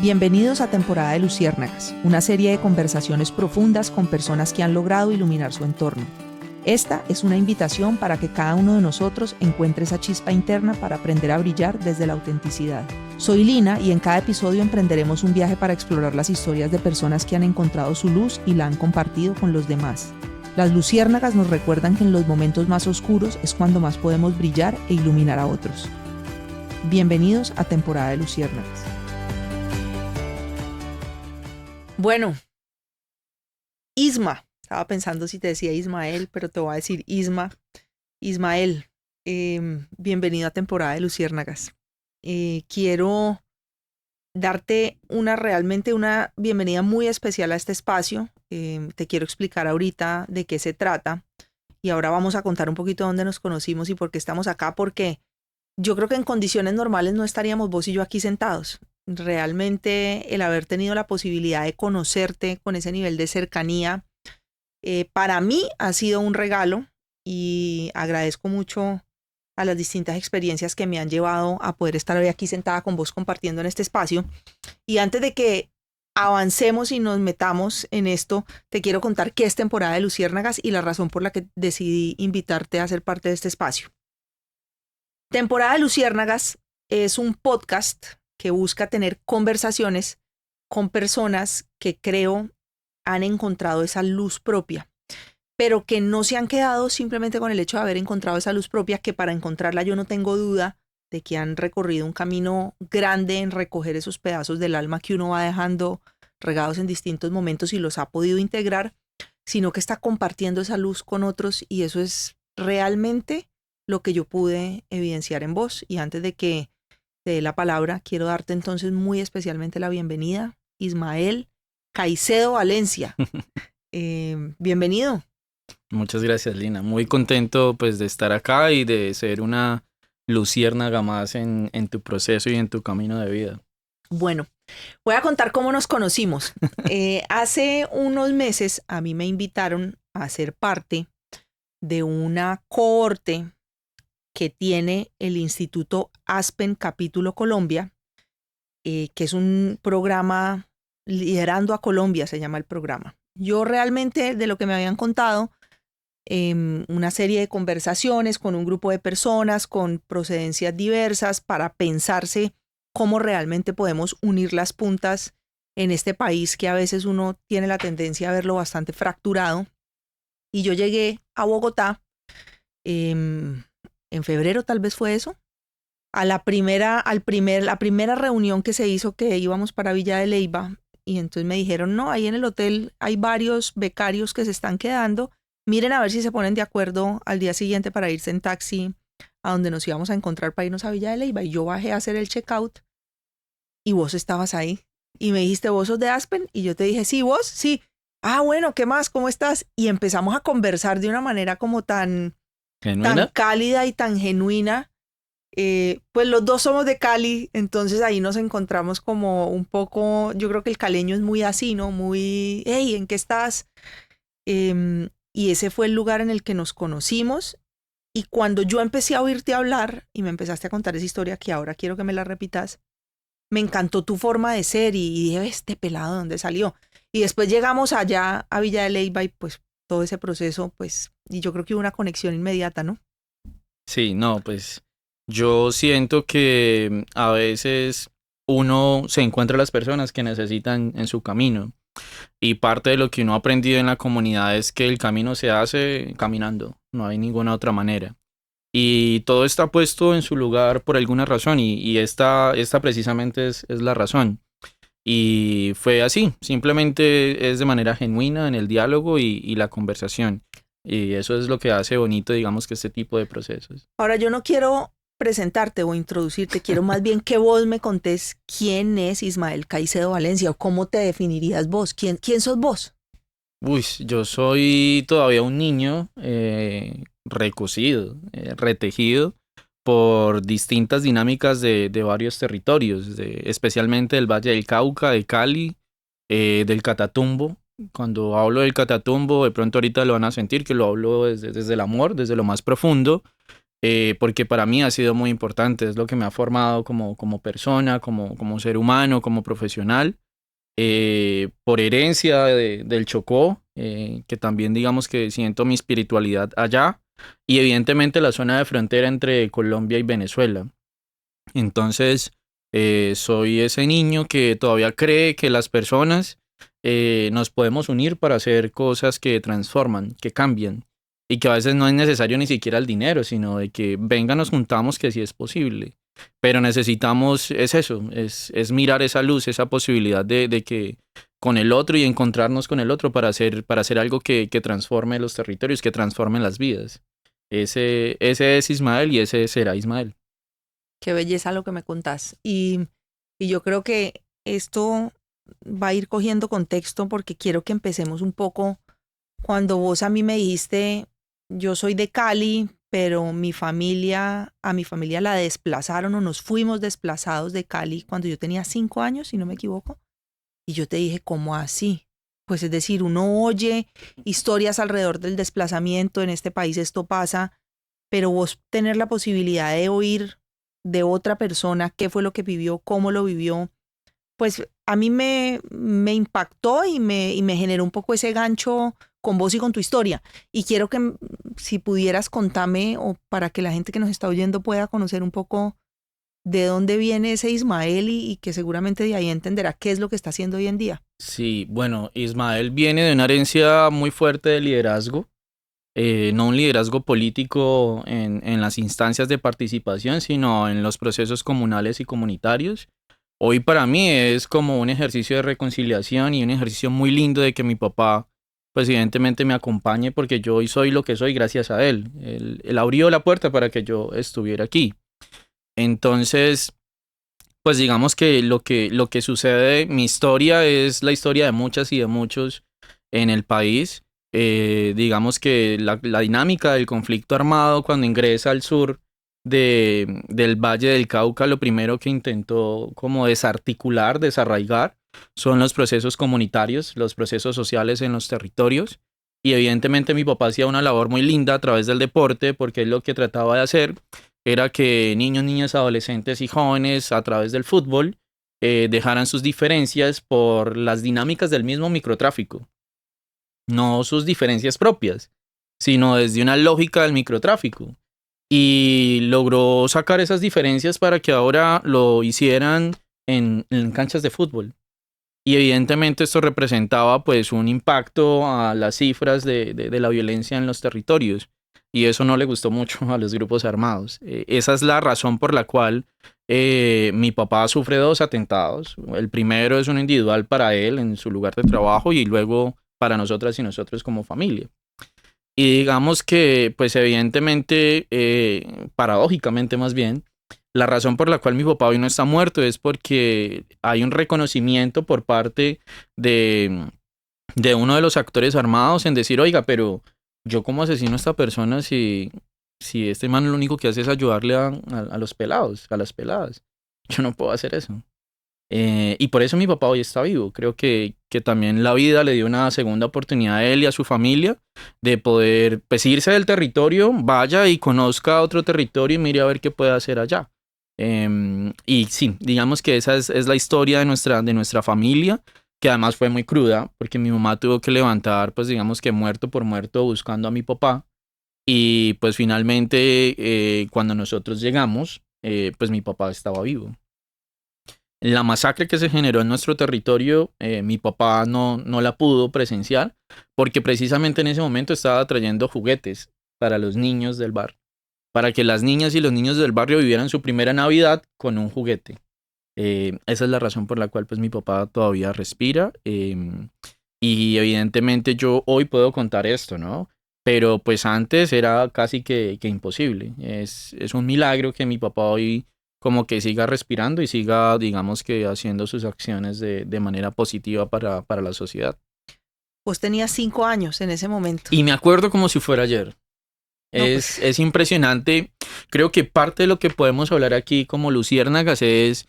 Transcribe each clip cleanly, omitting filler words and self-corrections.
Bienvenidos a Temporada de Luciérnagas, una serie de conversaciones profundas con personas que han logrado iluminar su entorno. Esta es una invitación para que cada uno de nosotros encuentre esa chispa interna para aprender a brillar desde la autenticidad. Soy Lina y en cada episodio emprenderemos un viaje para explorar las historias de personas que han encontrado su luz y la han compartido con los demás. Las luciérnagas nos recuerdan que en los momentos más oscuros es cuando más podemos brillar e iluminar a otros. Bienvenidos a Temporada de Luciérnagas. Bueno, Isma. Estaba pensando si te decía Ismael, pero te voy a decir Ismael, bienvenido a Temporada de Luciérnagas. Quiero darte realmente una bienvenida muy especial a este espacio. Te quiero explicar ahorita de qué se trata. Y ahora vamos a contar un poquito dónde nos conocimos y por qué estamos acá, porque yo creo que en condiciones normales no estaríamos vos y yo aquí sentados. Realmente el haber tenido la posibilidad de conocerte con ese nivel de cercanía, para mí ha sido un regalo y agradezco mucho a las distintas experiencias que me han llevado a poder estar hoy aquí sentada con vos compartiendo en este espacio. Y antes de que avancemos y nos metamos en esto, te quiero contar qué es Temporada de Luciérnagas y la razón por la que decidí invitarte a ser parte de este espacio. Temporada de Luciérnagas es un podcast que busca tener conversaciones con personas que creo han encontrado esa luz propia, pero que no se han quedado simplemente con el hecho de haber encontrado esa luz propia, que para encontrarla yo no tengo duda de que han recorrido un camino grande en recoger esos pedazos del alma que uno va dejando regados en distintos momentos y los ha podido integrar, sino que está compartiendo esa luz con otros, y eso es realmente lo que yo pude evidenciar en vos. Y antes de que te dé la palabra, quiero darte entonces muy especialmente la bienvenida, Ismael Caicedo Valencia. Bienvenido. Muchas gracias, Lina. Muy contento pues de estar acá y de ser una luciérnaga más en tu proceso y en tu camino de vida. Bueno, voy a contar cómo nos conocimos. Hace unos meses a mí me invitaron a ser parte de una cohorte que tiene el Instituto Aspen Capítulo Colombia, que es un programa Liderando a Colombia, se llama el programa. Yo realmente, de lo que me habían contado, una serie de conversaciones con un grupo de personas con procedencias diversas para pensarse cómo realmente podemos unir las puntas en este país que a veces uno tiene la tendencia a verlo bastante fracturado. Y yo llegué a Bogotá, en febrero tal vez fue eso, a la primera reunión que se hizo, que íbamos para Villa de Leyva. Y entonces me dijeron, no, ahí en el hotel hay varios becarios que se están quedando. Miren a ver si se ponen de acuerdo al día siguiente para irse en taxi a donde nos íbamos a encontrar para irnos a Villa de Leyva. Y yo bajé a hacer el checkout y vos estabas ahí. Y me dijiste, ¿vos sos de Aspen? Y yo te dije, sí, ¿vos? Sí. Ah, bueno, ¿qué más? ¿Cómo estás? Y empezamos a conversar de una manera como tan cálida y tan genuina. Pues los dos somos de Cali, entonces ahí nos encontramos como un poco, yo creo que el caleño es muy así, ¿no? Muy, hey, ¿en qué estás? Y ese fue el lugar en el que nos conocimos. Y cuando yo empecé a oírte hablar y me empezaste a contar esa historia que ahora quiero que me la repitas, me encantó tu forma de ser y dije, este pelado, ¿de dónde salió? Y después llegamos allá a Villa de Leyva y pues todo ese proceso, pues, y yo creo que hubo una conexión inmediata, ¿no? Sí, no, pues yo siento que a veces uno se encuentra las personas que necesitan en su camino, y parte de lo que uno ha aprendido en la comunidad es que el camino se hace caminando, no hay ninguna otra manera. Y todo está puesto en su lugar por alguna razón, y esta precisamente es la razón. Y fue así, simplemente es de manera genuina en el diálogo y la conversación. Y eso es lo que hace bonito, digamos, que este tipo de procesos. Ahora, yo no quiero presentarte o introducirte, quiero más bien que vos me contés quién es Ismael Caicedo Valencia o cómo te definirías vos. ¿Quién sos vos? Uy, yo soy todavía un niño recocido, retejido por distintas dinámicas de varios territorios, especialmente del Valle del Cauca, de Cali, del Catatumbo. Cuando hablo del Catatumbo, de pronto ahorita lo van a sentir que lo hablo desde el amor, desde lo más profundo. porque para mí ha sido muy importante, es lo que me ha formado como persona, como ser humano, como profesional, por herencia del Chocó, que también digamos que siento mi espiritualidad allá, y evidentemente la zona de frontera entre Colombia y Venezuela. Entonces, soy ese niño que todavía cree que las personas nos podemos unir para hacer cosas que transforman, que cambian, y que a veces no es necesario ni siquiera el dinero, sino de que venga, nos juntamos, que sí es posible. Pero necesitamos, es eso, es mirar esa luz, esa posibilidad de que con el otro y encontrarnos con el otro para hacer algo que transforme los territorios, que transforme las vidas. Ese es Ismael y ese será Ismael. Qué belleza lo que me contás. Y yo creo que esto va a ir cogiendo contexto porque quiero que empecemos un poco cuando vos a mí me dijiste, yo soy de Cali, pero a mi familia la desplazaron o nos fuimos desplazados de Cali cuando yo tenía 5 años, si no me equivoco. Y yo te dije, ¿cómo así? Pues es decir, uno oye historias alrededor del desplazamiento, en este país esto pasa, pero vos tener la posibilidad de oír de otra persona qué fue lo que vivió, cómo lo vivió, pues a mí me impactó y me generó un poco ese gancho con vos y con tu historia. Y quiero que si pudieras contarme o para que la gente que nos está oyendo pueda conocer un poco de dónde viene ese Ismael y que seguramente de ahí entenderá qué es lo que está haciendo hoy en día. Sí, bueno, Ismael viene de una herencia muy fuerte de liderazgo, no un liderazgo político en las instancias de participación, sino en los procesos comunales y comunitarios. Hoy para mí es como un ejercicio de reconciliación y un ejercicio muy lindo de que mi papá, pues evidentemente me acompañe porque yo hoy soy lo que soy gracias a él. Él abrió la puerta para que yo estuviera aquí. Entonces, pues digamos que lo que sucede, mi historia es la historia de muchas y de muchos en el país. Digamos que la dinámica del conflicto armado cuando ingresa al sur del Valle del Cauca, lo primero que intentó como desarticular, desarraigar, son los procesos comunitarios, los procesos sociales en los territorios. Y evidentemente mi papá hacía una labor muy linda a través del deporte, porque él lo que trataba de hacer era que niños, niñas, adolescentes y jóvenes a través del fútbol dejaran sus diferencias por las dinámicas del mismo microtráfico, no sus diferencias propias, sino desde una lógica del microtráfico. Y logró sacar esas diferencias para que ahora lo hicieran en canchas de fútbol. Y evidentemente esto representaba pues un impacto a las cifras de la violencia en los territorios. Y eso no le gustó mucho a los grupos armados. Esa es la razón por la cual mi papá sufre 2 atentados. El primero es uno individual para él en su lugar de trabajo y luego para nosotras y nosotros como familia. Y digamos que pues evidentemente, paradójicamente más bien, la razón por la cual mi papá hoy no está muerto es porque hay un reconocimiento por parte de uno de los actores armados en decir, oiga, pero yo como asesino a esta persona si este man lo único que hace es ayudarle a los pelados, a las peladas. Yo no puedo hacer eso. Y por eso mi papá hoy está vivo. Creo que también la vida le dio una segunda oportunidad a él y a su familia de poder pues, irse del territorio, vaya y conozca otro territorio y mire a ver qué puede hacer allá. Y sí, digamos que esa es la historia de nuestra familia, que además fue muy cruda, porque mi mamá tuvo que levantar, pues digamos que muerto por muerto buscando a mi papá. Y pues finalmente, cuando nosotros llegamos, pues mi papá estaba vivo. La masacre que se generó en nuestro territorio, mi papá no la pudo presenciar porque precisamente en ese momento estaba trayendo juguetes para los niños del barrio, para que las niñas y los niños del barrio vivieran su primera Navidad con un juguete. Esa es la razón por la cual pues mi papá todavía respira, y evidentemente yo hoy puedo contar esto, ¿no? Pero pues antes era casi que imposible. Es un milagro que mi papá hoy como que siga respirando y siga, digamos que haciendo sus acciones de manera positiva para la sociedad. Vos tenías 5 años en ese momento. Y me acuerdo como si fuera ayer. No, pues, Es impresionante. Creo que parte de lo que podemos hablar aquí como luciérnagas es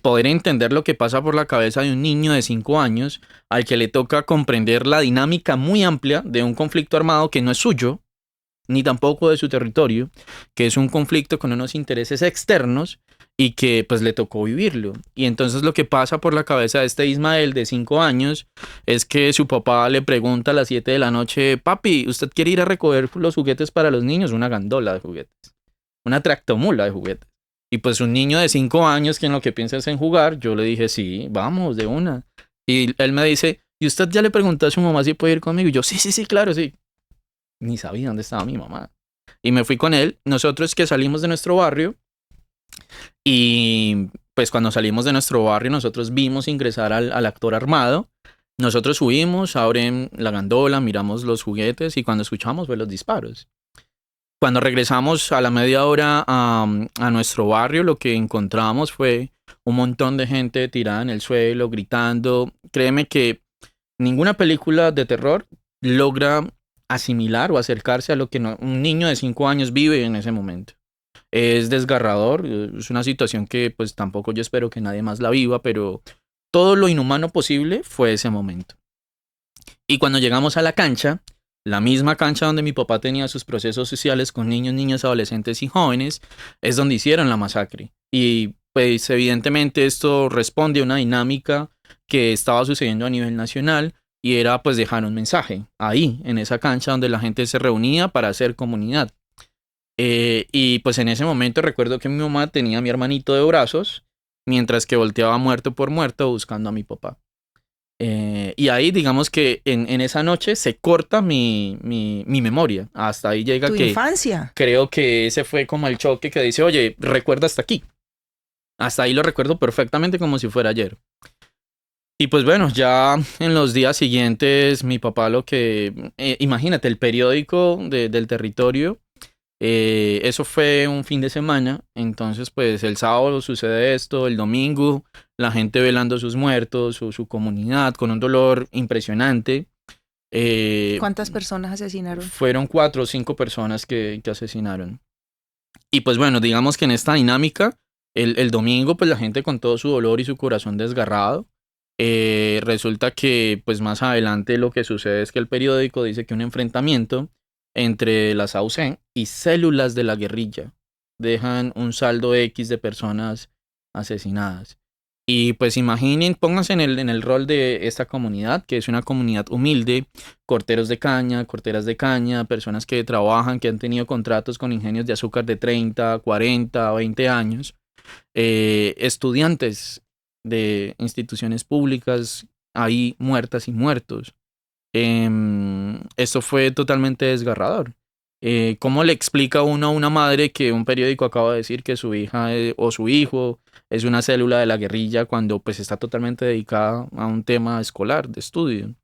poder entender lo que pasa por la cabeza de un niño de 5 años al que le toca comprender la dinámica muy amplia de un conflicto armado que no es suyo, ni tampoco de su territorio, que es un conflicto con unos intereses externos y que pues le tocó vivirlo. Y entonces lo que pasa por la cabeza de este Ismael de 5 años es que su papá le pregunta a las 7 de la noche, papi, ¿usted quiere ir a recoger los juguetes para los niños? Una gandola de juguetes, una tractomula de juguetes. Y pues un niño de 5 años que en lo que piensa es en jugar, yo le dije, sí, vamos, de una. Y él me dice, ¿y usted ya le preguntó a su mamá si puede ir conmigo? Y yo, sí, sí, sí, claro, sí. Ni sabía dónde estaba mi mamá. Y me fui con él. Nosotros que salimos de nuestro barrio y pues cuando salimos de nuestro barrio nosotros vimos ingresar al actor armado. Nosotros subimos, abren la gandola, miramos los juguetes y cuando escuchamos fue los disparos. Cuando regresamos a la media hora a nuestro barrio, lo que encontramos fue un montón de gente tirada en el suelo, gritando. Créeme que ninguna película de terror logra asimilar o acercarse a lo que un niño de 5 años vive en ese momento. Es desgarrador, es una situación que pues tampoco yo espero que nadie más la viva, pero todo lo inhumano posible fue ese momento. Y cuando llegamos a la cancha, la misma cancha donde mi papá tenía sus procesos sociales con niños, niñas, adolescentes y jóvenes, es donde hicieron la masacre. Y pues evidentemente esto responde a una dinámica que estaba sucediendo a nivel nacional y era pues dejar un mensaje ahí, en esa cancha donde la gente se reunía para hacer comunidad. Y pues en ese momento recuerdo que mi mamá tenía a mi hermanito de brazos, mientras que volteaba muerto por muerto buscando a mi papá. Y ahí digamos que en esa noche se corta mi memoria. Hasta ahí llega Tu que infancia. creo que ese fue como el choque que dice, oye, recuerda hasta aquí. Hasta ahí lo recuerdo perfectamente como si fuera ayer. Y pues bueno, ya en los días siguientes mi papá imagínate, el periódico del territorio, eso fue un fin de semana, entonces pues el sábado sucede esto, el domingo la gente velando a sus muertos, su comunidad con un dolor impresionante. ¿Cuántas personas asesinaron? Fueron 4 o 5 personas que asesinaron. Y pues bueno, digamos que en esta dinámica, el domingo pues la gente con todo su dolor y su corazón desgarrado. Resulta que pues más adelante lo que sucede es que el periódico dice que un enfrentamiento entre las AUC y células de la guerrilla dejan un saldo X de personas asesinadas. Y pues imaginen, pónganse en el rol de esta comunidad, que es una comunidad humilde, corteros de caña, corteras de caña, personas que trabajan, que han tenido contratos con ingenios de azúcar de 30, 40, 20 años, estudiantes de instituciones públicas ahí muertas y muertos. Esto fue totalmente desgarrador. ¿Cómo le explica uno a una madre que un periódico acaba de decir que su hija o su hijo es una célula de la guerrilla cuando pues está totalmente dedicada a un tema escolar, de estudio?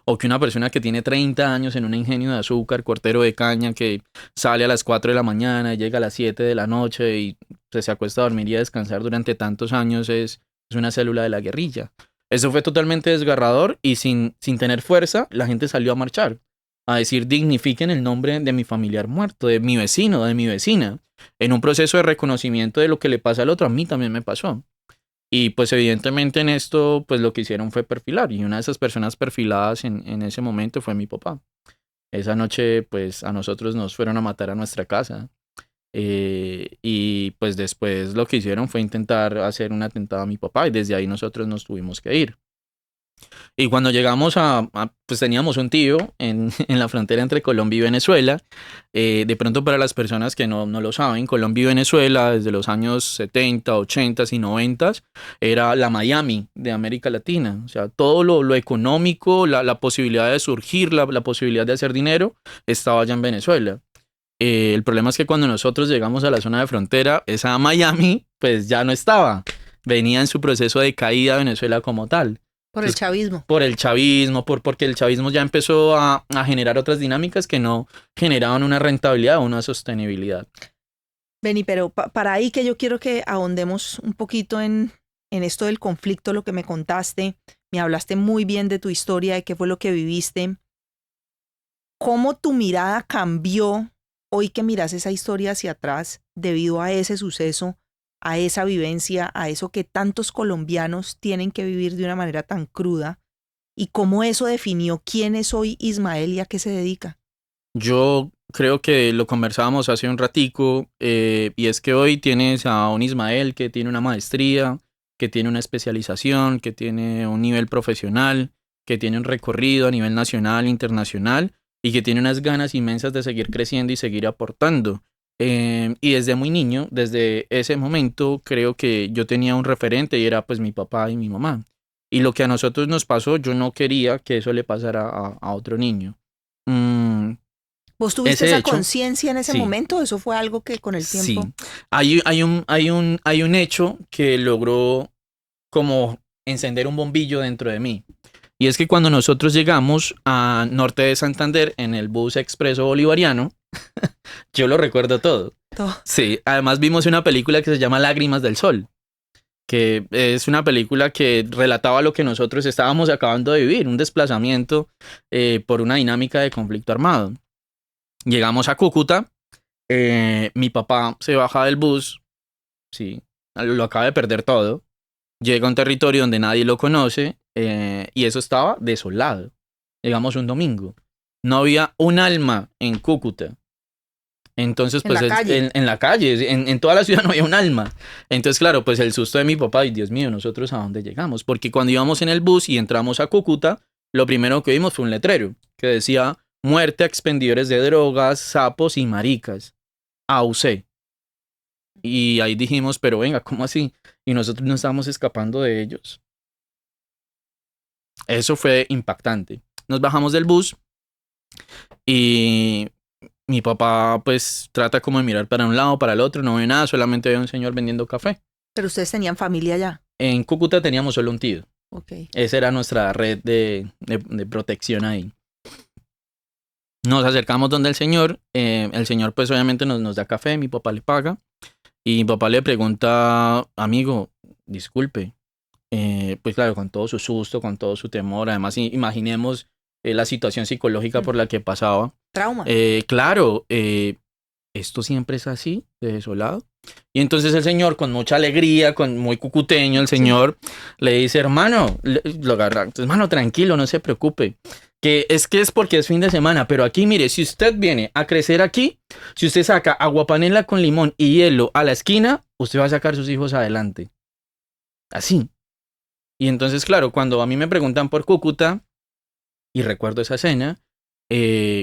O que una persona que tiene 30 años en un ingenio de azúcar, cortero de caña, que sale a las 4 de la mañana, llega a las 7 de la noche y pues, se acuesta a dormir y a descansar durante tantos años es una célula de la guerrilla. Eso fue totalmente desgarrador y sin tener fuerza, la gente salió a marchar, a decir dignifiquen el nombre de mi familiar muerto, de mi vecino, de mi vecina. En un proceso de reconocimiento de lo que le pasa al otro, a mí también me pasó. Y pues evidentemente en esto, pues lo que hicieron fue perfilar. Y una de esas personas perfiladas en ese momento fue mi papá. Esa noche, pues a nosotros nos fueron a matar a nuestra casa. Y pues después lo que hicieron fue intentar hacer un atentado a mi papá. Y desde ahí nosotros nos tuvimos que ir. Y cuando llegamos pues teníamos un tío en la frontera entre Colombia y Venezuela. De pronto para las personas que no lo saben, Colombia y Venezuela desde los años 70, 80 y 90 era la Miami de América Latina. O sea, todo lo económico, la posibilidad de surgir, la posibilidad de hacer dinero estaba allá en Venezuela. El problema es que cuando nosotros llegamos a la zona de frontera, esa Miami pues ya no estaba. Venía en su proceso de caída Venezuela como tal. Por el chavismo. Por el chavismo, porque el chavismo ya empezó a generar otras dinámicas que no generaban una rentabilidad o una sostenibilidad. Beni, pero para ahí que yo quiero que ahondemos un poquito en esto del conflicto, lo que me contaste, me hablaste muy bien de tu historia, de qué fue lo que viviste. ¿Cómo tu mirada cambió hoy que miras esa historia hacia atrás debido a ese suceso, a esa vivencia, a eso que tantos colombianos tienen que vivir de una manera tan cruda? ¿Y cómo eso definió quién es hoy Ismael y a qué se dedica? Yo creo que lo conversábamos hace un ratico, y es que hoy tienes a un Ismael que tiene una maestría, que tiene una especialización, que tiene un nivel profesional, que tiene un recorrido a nivel nacional, internacional, y que tiene unas ganas inmensas de seguir creciendo y seguir aportando. Y desde muy niño, desde ese momento, creo que yo tenía un referente y era pues mi papá y mi mamá. Y lo que a nosotros nos pasó, yo no quería que eso le pasara a otro niño. Mm, ¿Vos tuviste ese esa hecho, conciencia en ese sí, momento? ¿Eso fue algo que con el tiempo? sí. Hay un hecho que logró como encender un bombillo dentro de mí. Y es que cuando nosotros llegamos a Norte de Santander en el bus expreso bolivariano, yo lo recuerdo todo. Todo. Sí, además vimos una película que se llama Lágrimas del Sol, que es una película que relataba lo que nosotros estábamos acabando de vivir, un desplazamiento por una dinámica de conflicto armado. Llegamos a Cúcuta, mi papá se baja del bus, sí, lo acaba de perder todo, llega a un territorio donde nadie lo conoce, y eso estaba desolado. Llegamos un domingo, no había un alma en Cúcuta. Entonces, En pues la calle. en la calle, en toda la ciudad no había un alma. Entonces, claro, pues el susto de mi papá, y Dios mío, nosotros a dónde llegamos. Porque cuando íbamos en el bus y entramos a Cúcuta, lo primero que vimos fue un letrero que decía muerte a expendedores de drogas, sapos y maricas. AUC. Y ahí dijimos, pero venga, ¿cómo así? Y nosotros no estábamos escapando de ellos. Eso fue impactante. Nos bajamos del bus y mi papá pues trata como de mirar para un lado, para el otro, no ve nada, solamente ve a un señor vendiendo café. Pero ustedes tenían familia allá. En Cúcuta teníamos solo un tío. Ok. Esa era nuestra red de protección ahí. Nos acercamos donde el señor pues obviamente nos da café, mi papá le paga y mi papá le pregunta, amigo, disculpe, pues claro, con todo su susto, con todo su temor, además imaginemos la situación psicológica por la que pasaba. Trauma. Claro, esto siempre es así, de desolado. Y entonces el señor, con mucha alegría, con muy cucuteño, el señor le dice, hermano, lo agarra, hermano, tranquilo, no se preocupe. Que es porque es fin de semana, pero aquí, mire, si usted viene a crecer aquí, si usted saca aguapanela con limón y hielo a la esquina, usted va a sacar sus hijos adelante. Así. Y entonces, claro, cuando a mí me preguntan por Cúcuta, y recuerdo esa escena,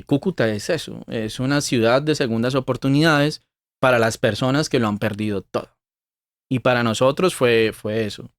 Cúcuta es eso, es una ciudad de segundas oportunidades para las personas que lo han perdido todo. Y para nosotros fue eso.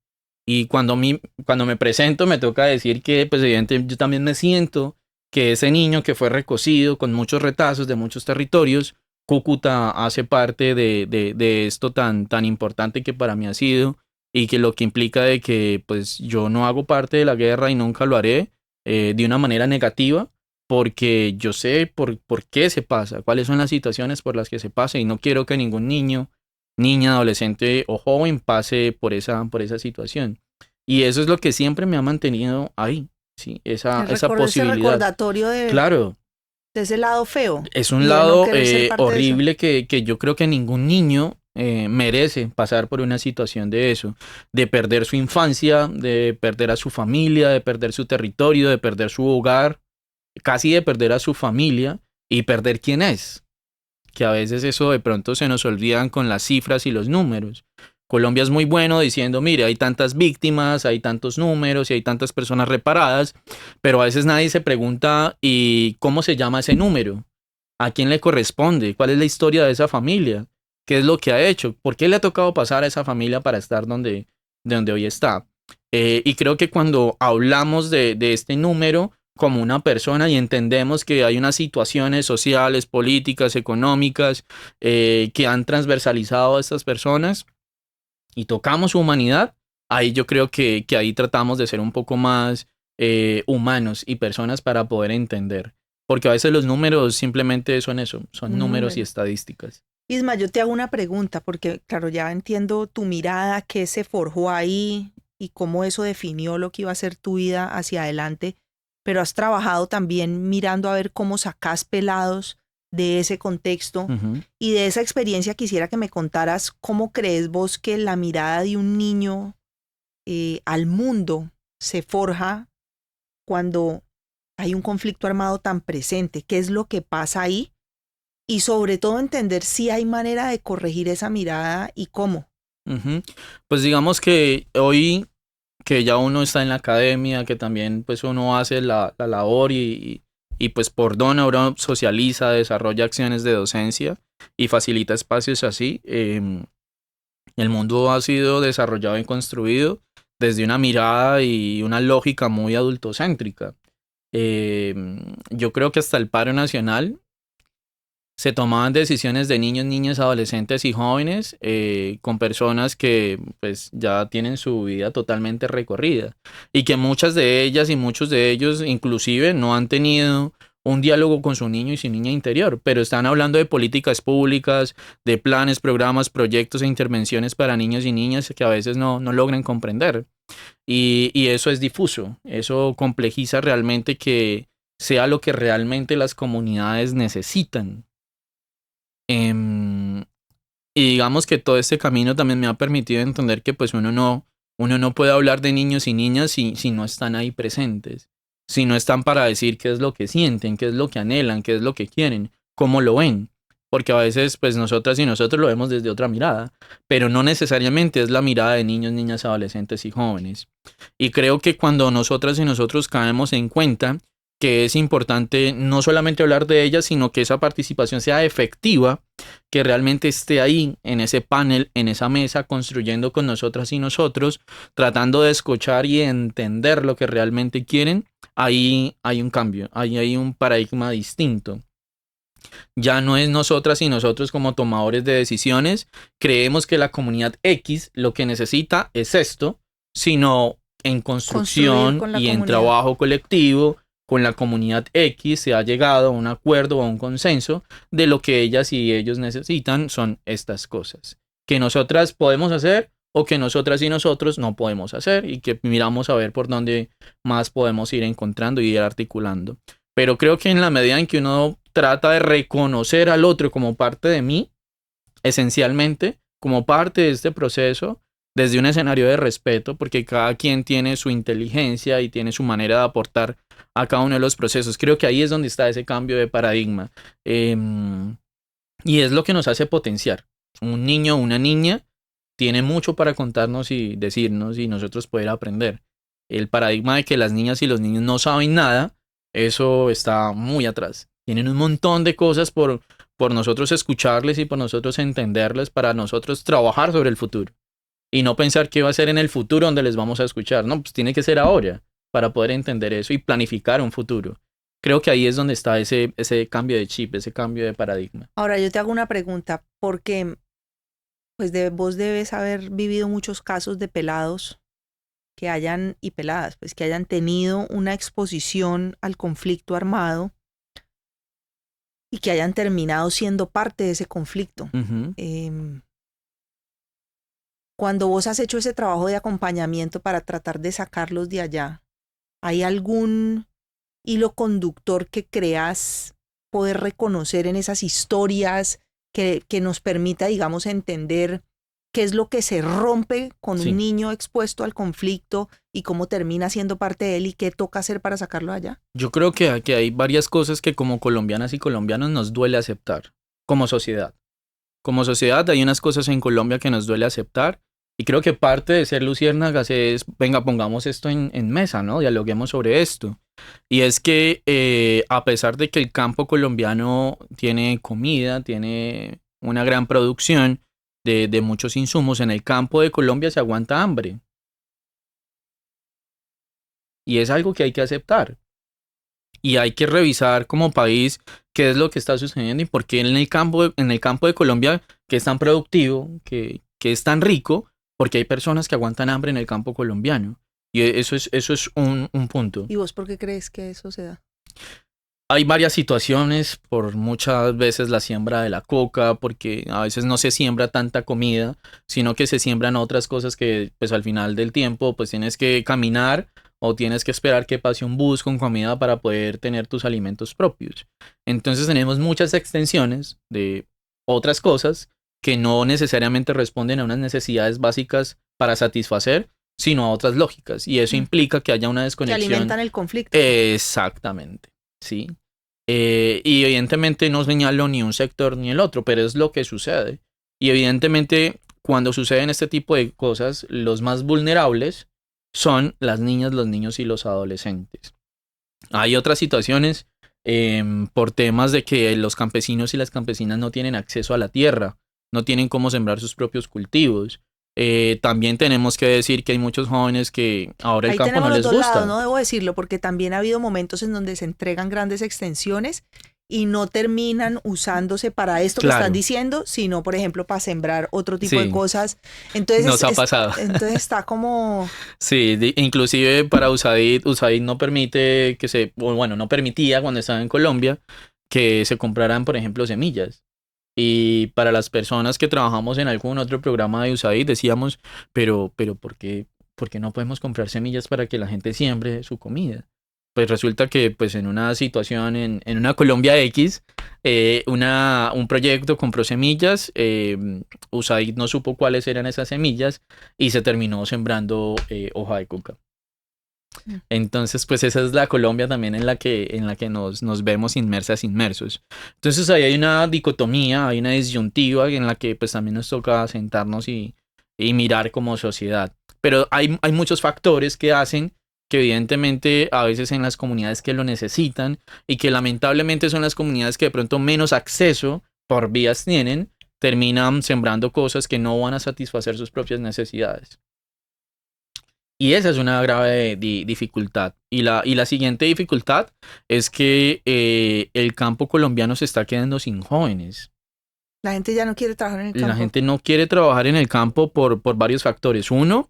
Y cuando me presento me toca decir que, pues evidentemente yo también me siento que ese niño que fue recocido con muchos retazos de muchos territorios, Cúcuta hace parte de esto tan importante que para mí ha sido, y que lo que implica de que pues yo no hago parte de la guerra y nunca lo haré de una manera negativa, porque yo sé por qué se pasa, cuáles son las situaciones por las que se pasa, y no quiero que ningún niño, niña, adolescente o joven pase por esa situación. Y eso es lo que siempre me ha mantenido ahí, ¿sí? Esa Ese posibilidad. recordatorio Claro, de ese lado feo es y un de no lado querer ser parte de eso. horrible que yo creo que ningún niño merece pasar por una situación de eso, de perder su infancia, de perder a su familia, de perder su territorio, de perder su hogar, casi de perder a su familia y perder quién es. Que a veces eso de pronto se nos olvidan con las cifras y los números. Colombia es muy bueno diciendo, mire, hay tantas víctimas, hay tantos números y hay tantas personas reparadas, pero a veces nadie se pregunta, ¿y cómo se llama ese número? ¿A quién le corresponde? ¿Cuál es la historia de esa familia? ¿Qué es lo que ha hecho? ¿Por qué le ha tocado pasar a esa familia para estar de donde hoy está? Y creo que cuando hablamos de este número como una persona y entendemos que hay unas situaciones sociales, políticas, económicas que han transversalizado a estas personas y tocamos su humanidad, ahí yo creo que ahí tratamos de ser un poco más humanos y personas para poder entender. Porque a veces los números simplemente son eso, son Un números y número. estadísticas. Isma, yo te hago una pregunta porque, claro, ya entiendo tu mirada, qué se forjó ahí y cómo eso definió lo que iba a ser tu vida hacia adelante, pero has trabajado también mirando a ver cómo sacás pelados de ese contexto Ujú. y de esa experiencia quisiera que me contaras cómo crees vos que la mirada de un niño al mundo se forja cuando hay un conflicto armado tan presente. ¿Qué es lo que pasa ahí y sobre todo entender si hay manera de corregir esa mirada y cómo. Ujú. Pues digamos que hoy que ya uno está en la academia, que también pues uno hace la labor y pues por don uno socializa, desarrolla acciones de docencia y facilita espacios así. El mundo ha sido desarrollado y construido desde una mirada y una lógica muy adultocéntrica. Yo creo que hasta el paro nacional se tomaban decisiones de niños, niñas, adolescentes y jóvenes con personas que pues ya tienen su vida totalmente recorrida y que muchas de ellas y muchos de ellos inclusive no han tenido un diálogo con su niño y su niña interior, pero están hablando de políticas públicas, de planes, programas, proyectos e intervenciones para niños y niñas que a veces no logran comprender. Y eso es difuso, eso complejiza realmente que sea lo que realmente las comunidades necesitan. Em, y digamos que todo este camino también me ha permitido entender que pues uno no puede hablar de niños y niñas si no están ahí presentes, si no están para decir qué es lo que sienten, qué es lo que anhelan, qué es lo que quieren, cómo lo ven. Porque a veces pues nosotras y nosotros lo vemos desde otra mirada, pero no necesariamente es la mirada de niños, niñas, adolescentes y jóvenes. Y creo que cuando nosotras y nosotros caemos en cuenta que es importante no solamente hablar de ellas, sino que esa participación sea efectiva, que realmente esté ahí en ese panel, en esa mesa, construyendo con nosotras y nosotros, tratando de escuchar y entender lo que realmente quieren, ahí hay un cambio, ahí hay un paradigma distinto. Ya no es nosotras y nosotros como tomadores de decisiones, creemos que la comunidad X lo que necesita es esto, sino en Construir construcción con la y en comunidad. trabajo colectivo con la comunidad X se ha llegado a un acuerdo o a un consenso de lo que ellas y ellos necesitan son estas cosas. Que nosotras podemos hacer o que nosotras y nosotros no podemos hacer y que miramos a ver por dónde más podemos ir encontrando y ir articulando. Pero creo que en la medida en que uno trata de reconocer al otro como parte de mí, esencialmente, como parte de este proceso, desde un escenario de respeto, porque cada quien tiene su inteligencia y tiene su manera de aportar a cada uno de los procesos. Creo que ahí es donde está ese cambio de paradigma. Y es lo que nos hace potenciar. Un niño o una niña tiene mucho para contarnos y decirnos y nosotros poder aprender. El paradigma de que las niñas y los niños no saben nada, eso está muy atrás. Tienen un montón de cosas por nosotros escucharles y por nosotros entenderles para nosotros trabajar sobre el futuro. Y no pensar qué va a ser en el futuro donde les vamos a escuchar. No, pues tiene que ser ahora para poder entender eso y planificar un futuro. Creo que ahí es donde está ese cambio de chip, ese cambio de paradigma. Ahora yo te hago una pregunta, porque pues vos debes haber vivido muchos casos de pelados que hayan, y peladas, pues que hayan tenido una exposición al conflicto armado y que hayan terminado siendo parte de ese conflicto. Uh-huh. Cuando vos has hecho ese trabajo de acompañamiento para tratar de sacarlos de allá, ¿hay algún hilo conductor que creas poder reconocer en esas historias que nos permita, digamos, entender qué es lo que se rompe con Sí. un niño expuesto al conflicto y cómo termina siendo parte de él y qué toca hacer para sacarlo de allá? Yo creo que aquí hay varias cosas que como colombianas y colombianos nos duele aceptar como sociedad. Como sociedad hay unas cosas en Colombia que nos duele aceptar y creo que parte de ser luciérnagas es, venga, pongamos esto en mesa, ¿no? Dialoguemos sobre esto. Y es que a pesar de que el campo colombiano tiene comida, tiene una gran producción de muchos insumos, en el campo de Colombia se aguanta hambre. Y es algo que hay que aceptar. Y hay que revisar como país qué es lo que está sucediendo y por qué en el campo de Colombia, que es tan productivo, que es tan rico, porque hay personas que aguantan hambre en el campo colombiano. Y eso es un punto. ¿Y vos por qué crees que eso se da? Hay varias situaciones, por muchas veces la siembra de la coca, porque a veces no se siembra tanta comida, sino que se siembran otras cosas que pues al final del tiempo pues tienes que caminar o tienes que esperar que pase un bus con comida para poder tener tus alimentos propios. Entonces tenemos muchas extensiones de otras cosas que no necesariamente responden a unas necesidades básicas para satisfacer, sino a otras lógicas. Y eso implica que haya una Que desconexión. alimentan el conflicto. Exactamente, ¿sí? Y evidentemente no señalo ni un sector ni el otro, pero es lo que sucede. Y evidentemente cuando suceden este tipo de cosas, los más vulnerables son las niñas, los niños y los adolescentes. Hay otras situaciones por temas de que los campesinos y las campesinas no tienen acceso a la tierra, no tienen cómo sembrar sus propios cultivos. También tenemos que decir que hay muchos jóvenes que ahora el Ahí campo tenemos no los les dos gusta. lados, no debo decirlo, porque también ha habido momentos en donde se entregan grandes extensiones y no terminan usándose para esto que estás Claro, diciendo, sino, por ejemplo, para sembrar otro tipo de sí, cosas. Entonces, nos ha pasado. entonces está como... Sí, inclusive para USAID, USAID no permite que se, o bueno, no permitía cuando estaba en Colombia que se compraran, por ejemplo, semillas. Y para las personas que trabajamos en algún otro programa de USAID decíamos, pero ¿por qué no podemos comprar semillas para que la gente siembre su comida? Pues resulta que pues en una situación, en una Colombia X, un proyecto compró semillas, USAID no supo cuáles eran esas semillas y se terminó sembrando hoja de coca. Entonces, pues esa es la Colombia también en la que nos vemos inmersos. Entonces ahí hay una dicotomía, hay una disyuntiva en la que pues también nos toca sentarnos y mirar como sociedad. Pero hay muchos factores que hacen que evidentemente a veces en las comunidades que lo necesitan y que lamentablemente son las comunidades que de pronto menos acceso por vías tienen, terminan sembrando cosas que no van a satisfacer sus propias necesidades. Y esa es una grave dificultad. Y la siguiente dificultad es que el campo colombiano se está quedando sin jóvenes. La gente ya no quiere trabajar en el La campo. gente no quiere trabajar en el campo por varios factores. Uno,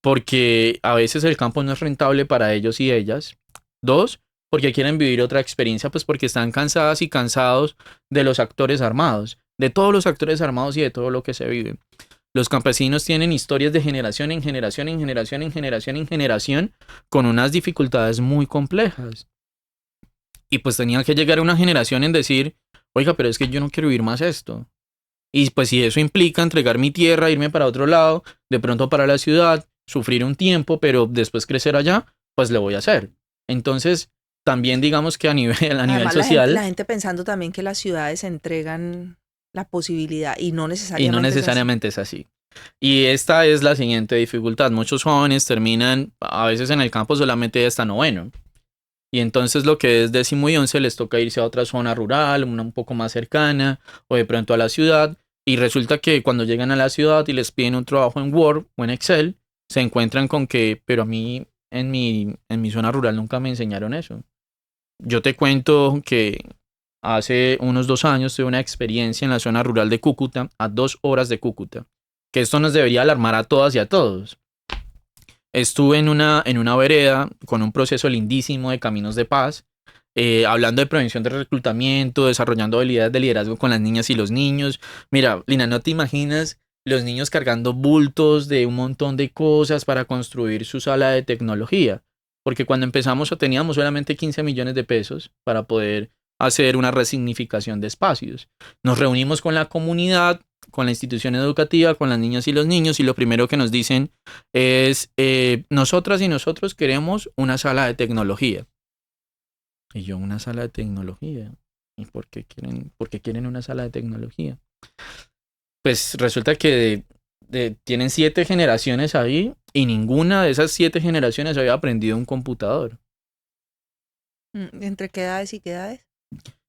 porque a veces el campo no es rentable para ellos y ellas. Dos, porque quieren vivir otra experiencia, pues porque están cansadas y cansados de los actores armados, de todos los actores armados y de todo lo que se vive. Los campesinos tienen historias de generación en generación, en generación, en generación, en generación, con unas dificultades muy complejas. Y pues tenía que llegar a una generación en decir, oiga, pero es que yo no quiero vivir más esto. Y pues si eso implica entregar mi tierra, irme para otro lado, de pronto para la ciudad, sufrir un tiempo, pero después crecer allá, pues lo voy a hacer. Entonces, también digamos que a nivel Además, la social, gente pensando también que las ciudades entregan la posibilidad y no y no necesariamente es así. necesariamente es así. Y esta es la siguiente dificultad. Muchos jóvenes terminan a veces en el campo solamente hasta noveno. Y entonces lo que es 10º y 11 les toca irse a otra zona rural, una un poco más cercana, o de pronto a la ciudad. Y resulta que cuando llegan a la ciudad y les piden un trabajo en Word o en Excel, se encuentran con que, pero a mí en mi zona rural nunca me enseñaron eso. Yo te cuento que hace unos 2 años tuve una experiencia en la zona rural de Cúcuta, a 2 horas de Cúcuta, que esto nos debería alarmar a todas y a todos. Estuve en una vereda con un proceso lindísimo de caminos de paz, hablando de prevención de reclutamiento, desarrollando habilidades de liderazgo con las niñas y los niños. Mira, Lina, no te imaginas los niños cargando bultos de un montón de cosas para construir su sala de tecnología. Porque cuando empezamos teníamos solamente 15 millones de pesos para poder hacer una resignificación de espacios. Nos reunimos con la comunidad, con la institución educativa, con las niñas y los niños, y lo primero que nos dicen es, nosotras y nosotros queremos una sala de tecnología. Y yo, una sala de tecnología. ¿Y por qué quieren una sala de tecnología? Pues resulta que tienen 7 generaciones ahí y ninguna de esas 7 generaciones había aprendido un computador. ¿Entre qué edades y qué edades?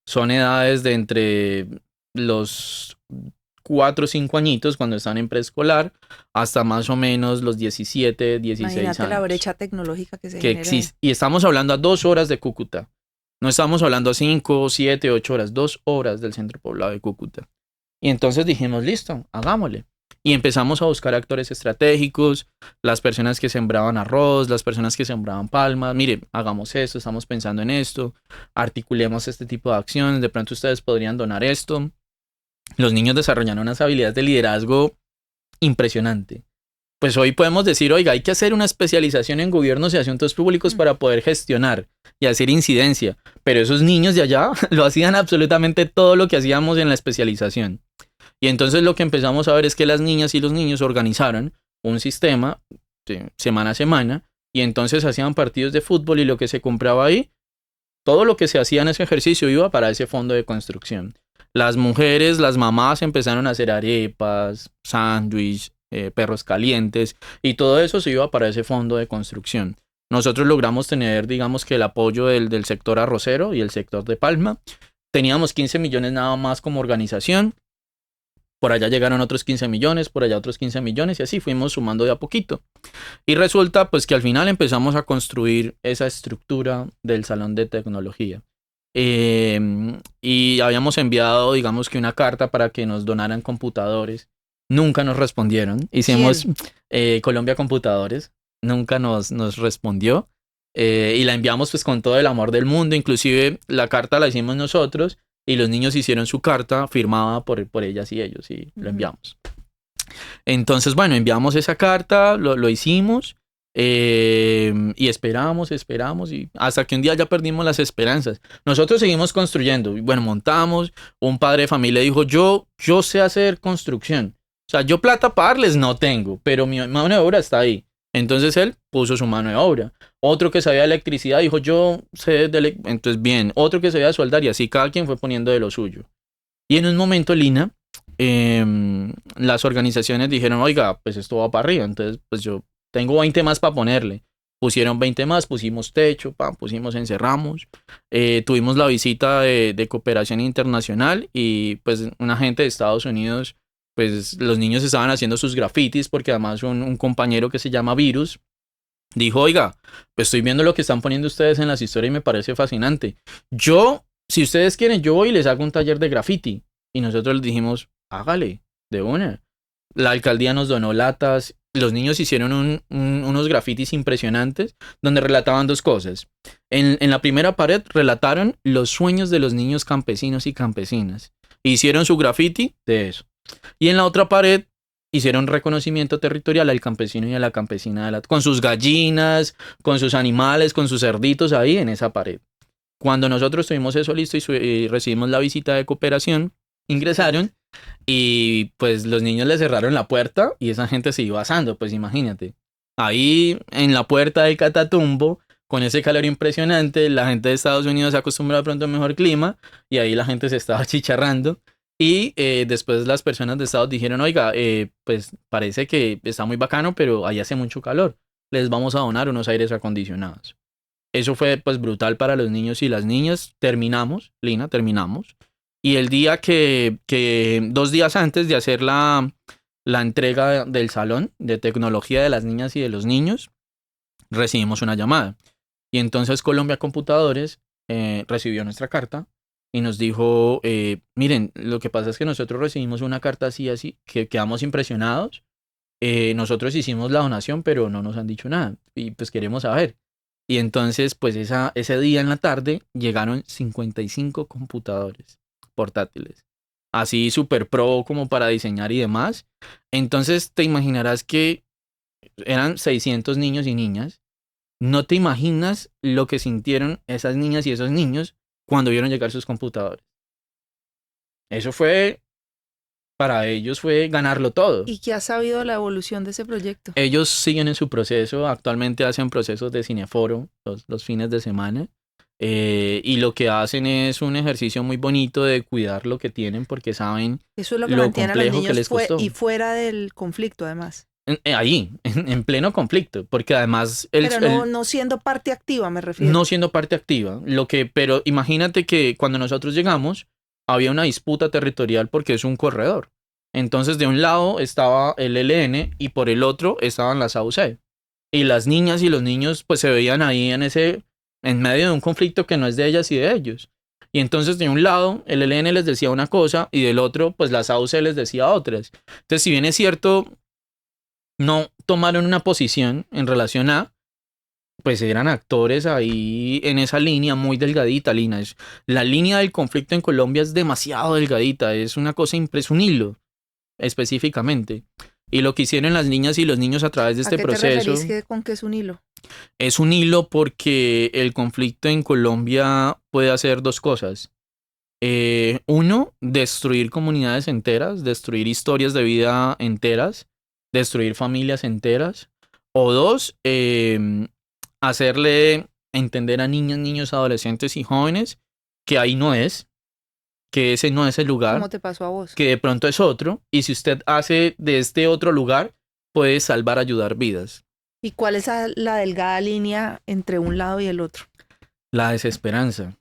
Son edades de entre los 4 o 5 añitos cuando están en preescolar hasta más o menos los 17, 16 Imagínate la años. brecha tecnológica que se Que genera ahí. existe. Y estamos hablando a 2 horas de Cúcuta. No estamos hablando a 5, 7, 8 horas, 2 horas del centro poblado de Cúcuta. Y entonces dijimos, listo, hagámosle. Y empezamos a buscar actores estratégicos, las personas que sembraban arroz, las personas que sembraban palmas. Mire, hagamos esto, estamos pensando en esto, articulemos este tipo de acciones, de pronto ustedes podrían donar esto. Los niños desarrollan unas habilidades de liderazgo impresionante. Pues hoy podemos decir, oiga, hay que hacer una especialización en gobiernos y asuntos públicos para poder gestionar y hacer incidencia. Pero esos niños de allá lo hacían absolutamente todo lo que hacíamos en la especialización. Y entonces lo que empezamos a ver es que las niñas y los niños organizaron un sistema semana a semana y entonces hacían partidos de fútbol y lo que se compraba ahí todo lo que se hacía en ese ejercicio iba para ese fondo de construcción. Las mujeres, las mamás empezaron a hacer arepas, sándwiches, perros calientes y todo eso se iba para ese fondo de construcción. Nosotros logramos tener, digamos que el apoyo del sector arrocero y el sector de palma. Teníamos 15 millones nada más como organización. Por allá llegaron otros 15 millones, por allá otros 15 millones y así fuimos sumando de a poquito. Y resulta pues que al final empezamos a construir esa estructura del salón de tecnología. Y habíamos enviado, digamos que una carta para que nos donaran computadores. Nunca nos respondieron. Hicimos Colombia Computadores. Nunca nos respondió. Y la enviamos pues con todo el amor del mundo. Inclusive la carta la hicimos nosotros y los niños hicieron su carta firmada por ellas y ellos y lo enviamos. Entonces, bueno, enviamos esa carta, lo hicimos. Y esperamos y hasta que un día ya perdimos las esperanzas. Nosotros seguimos construyendo. Bueno, montamos. Un padre de familia dijo: yo sé hacer construcción. O sea, yo plata para darles no tengo, pero mi mano de obra está ahí. Entonces él puso su mano de obra. Otro que sabía de electricidad dijo: yo sé entonces bien. Otro que sabía de soldar y así cada quien fue poniendo de lo suyo. Y en un momento, Lina, las organizaciones dijeron: oiga, pues esto va para arriba. Entonces pues yo tengo 20 más para ponerle. Pusieron 20 más, pusimos techo, encerramos. Tuvimos la visita de cooperación internacional y pues una gente de Estados Unidos, pues los niños estaban haciendo sus grafitis porque además un compañero que se llama Virus dijo: oiga, pues estoy viendo lo que están poniendo ustedes en las historias y me parece fascinante. Si ustedes quieren, yo voy y les hago un taller de graffiti. Y nosotros les dijimos: hágale, de una. La alcaldía nos donó latas. Los niños hicieron unos grafitis impresionantes donde relataban dos cosas. En la primera pared relataron los sueños de los niños campesinos y campesinas. Hicieron su grafiti de eso. Y en la otra pared hicieron reconocimiento territorial al campesino y a la campesina con sus gallinas, con sus animales, con sus cerditos ahí en esa pared. Cuando nosotros tuvimos eso listo y recibimos la visita de cooperación, ingresaron y pues los niños le cerraron la puerta y esa gente se iba asando, pues imagínate. Ahí en la puerta del Catatumbo, con ese calor impresionante, la gente de Estados Unidos se acostumbra de pronto a un mejor clima y ahí la gente se estaba chicharrando. Y después las personas de Estados dijeron: oiga, pues parece que está muy bacano, pero ahí hace mucho calor. Les vamos a donar unos aires acondicionados. Eso fue pues brutal para los niños y las niñas. Terminamos. Y el día que 2 días antes de hacer la entrega del salón de tecnología de las niñas y de los niños, recibimos una llamada. Y entonces Colombia Computadores recibió nuestra carta y nos dijo: miren, lo que pasa es que nosotros recibimos una carta así, que quedamos impresionados. Nosotros hicimos la donación, pero no nos han dicho nada. Y pues queremos saber. Y entonces, pues ese día en la tarde llegaron 55 computadores portátiles. Así súper pro como para diseñar y demás. Entonces te imaginarás que eran 600 niños y niñas. No te imaginas lo que sintieron esas niñas y esos niños cuando vieron llegar sus computadores. Eso para ellos fue ganarlo todo. ¿Y qué has sabido de la evolución de ese proyecto? Ellos siguen en su proceso. Actualmente hacen procesos de cineforo los fines de semana. Y lo que hacen es un ejercicio muy bonito de cuidar lo que tienen porque saben eso es lo que lo mantiene a los complejo niños que les costó. y fuera del conflicto, además. Ahí, en pleno conflicto, porque además... Pero no siendo parte activa, me refiero. No siendo parte activa. Pero imagínate que cuando nosotros llegamos, había una disputa territorial porque es un corredor. Entonces, de un lado estaba el ELN y por el otro estaban las AUC. Y las niñas y los niños pues se veían ahí en medio de un conflicto que no es de ellas y de ellos. Y entonces de un lado el ELN les decía una cosa y del otro pues las AUC les decía otras. Entonces, si bien es cierto, no tomaron una posición en relación a, pues eran actores ahí en esa línea muy delgadita, Lina. La línea del conflicto en Colombia es demasiado delgadita, es una cosa impresionante, un hilo específicamente. Y lo que hicieron las niñas y los niños a través de este proceso... ¿A qué te referís con qué es un hilo? Es un hilo porque el conflicto en Colombia puede hacer dos cosas. Uno, destruir comunidades enteras, destruir historias de vida enteras, destruir familias enteras. O dos, hacerle entender a niñas, niños, adolescentes y jóvenes que ahí no es, que ese no es el lugar, ¿Cómo te pasó a vos? que de pronto es otro, y si usted hace de este otro lugar, puede salvar, ayudar vidas. ¿Y cuál es la delgada línea entre un lado y el otro? La desesperanza.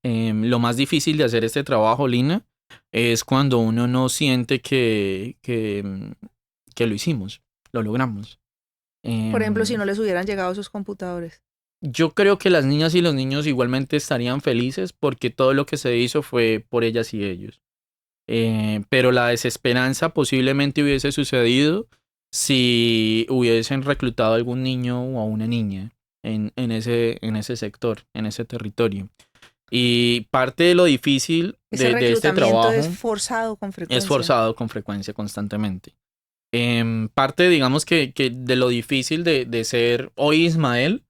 Lo más difícil de hacer este trabajo, Lina, es cuando uno no siente que lo hicimos, lo logramos. Por ejemplo, si Em, no les hubieran llegado sus computadores. yo creo que las niñas y los niños igualmente estarían felices porque todo lo que se hizo fue por ellas y ellos. Pero la desesperanza posiblemente hubiese sucedido si hubiesen reclutado a algún niño o a una niña en ese sector, en ese territorio. Y parte de lo difícil Ese de este reclutamiento trabajo es forzado con es frecuencia. forzado con frecuencia, constantemente. Parte, digamos que de lo difícil de ser hoy Ismael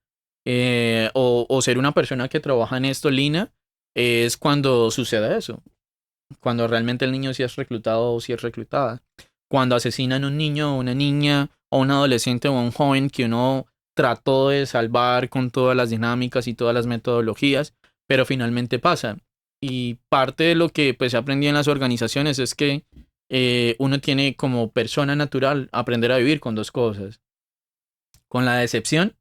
o ser una persona que trabaja en esto, Lina, es cuando sucede eso. Cuando realmente el niño sí es reclutado o sí es reclutada. Cuando asesinan a un niño o una niña o un adolescente o un joven que uno trató de salvar con todas las dinámicas y todas las metodologías, pero finalmente pasa. Y parte de lo que pues he aprendido en las organizaciones es que uno tiene como persona natural aprender a vivir con dos cosas. Con la decepción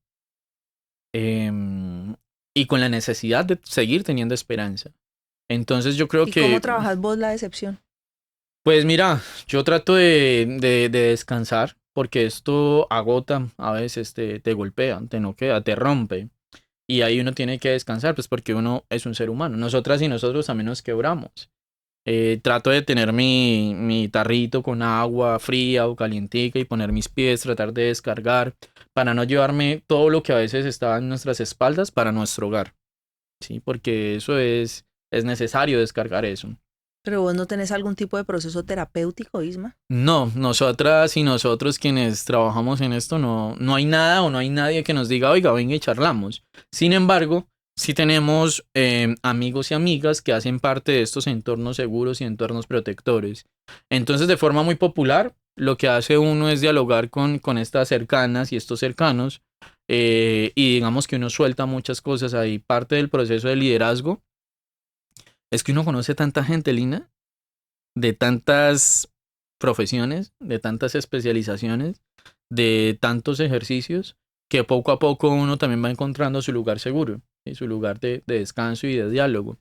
y con la necesidad de seguir teniendo esperanza. Entonces yo creo ¿Y cómo que trabajas vos la decepción? pues mira, yo trato de descansar porque esto agota, a veces te golpea, te noquea, te rompe. Y ahí uno tiene que descansar, pues porque uno es un ser humano. Nosotras y nosotros también nos quebramos. Trato de tener mi tarrito con agua fría o calientica y poner mis pies, tratar de descargar para no llevarme todo lo que a veces está en nuestras espaldas para nuestro hogar. Sí, porque eso es necesario descargar eso. Pero vos no tenés algún tipo de proceso terapéutico, Isma. No, nosotras y nosotros quienes trabajamos en esto no hay nada o no hay nadie que nos diga, oiga, venga y charlamos. Sin embargo, sí tenemos amigos y amigas que hacen parte de estos entornos seguros y entornos protectores. Entonces, de forma muy popular, lo que hace uno es dialogar con estas cercanas y estos cercanos y digamos que uno suelta muchas cosas ahí. Parte del proceso de liderazgo es que uno conoce tanta gente, Lina, de tantas profesiones, de tantas especializaciones, de tantos ejercicios, que poco a poco uno también va encontrando su lugar seguro, ¿sí? Su lugar de descanso y de diálogo.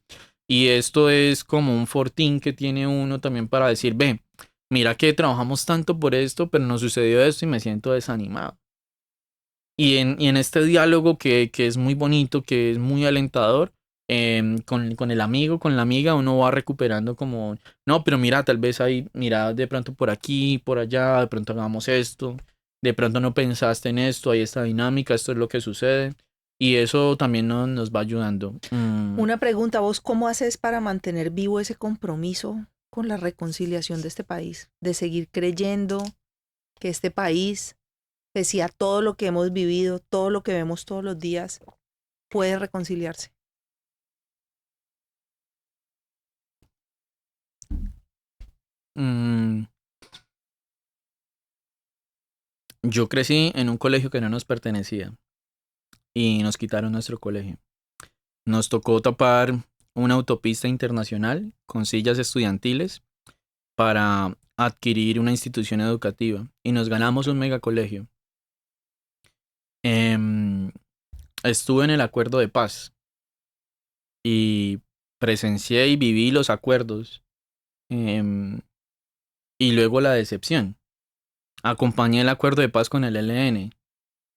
Y esto es como un fortín que tiene uno también para decir, ve, mira que trabajamos tanto por esto, pero nos sucedió esto y me siento desanimado. Y en este diálogo que es muy bonito, que es muy alentador, con el amigo, con la amiga, uno va recuperando como, no, pero mira, tal vez ahí, mira, de pronto por aquí, por allá, de pronto hagamos esto, de pronto no pensaste en esto, hay esta dinámica, esto es lo que sucede. Y eso también nos va ayudando. Una pregunta, ¿vos cómo haces para mantener vivo ese compromiso con la reconciliación de este país? De seguir creyendo que este país, pese a todo lo que hemos vivido, todo lo que vemos todos los días, puede reconciliarse. Mm, yo crecí en un colegio que no nos pertenecía y nos quitaron nuestro colegio. Nos tocó tapar una autopista internacional con sillas estudiantiles para adquirir una institución educativa y nos ganamos un megacolegio. Em, Estuve en el acuerdo de paz y presencié y viví los acuerdos em, y luego la decepción. Acompañé el acuerdo de paz con el ELN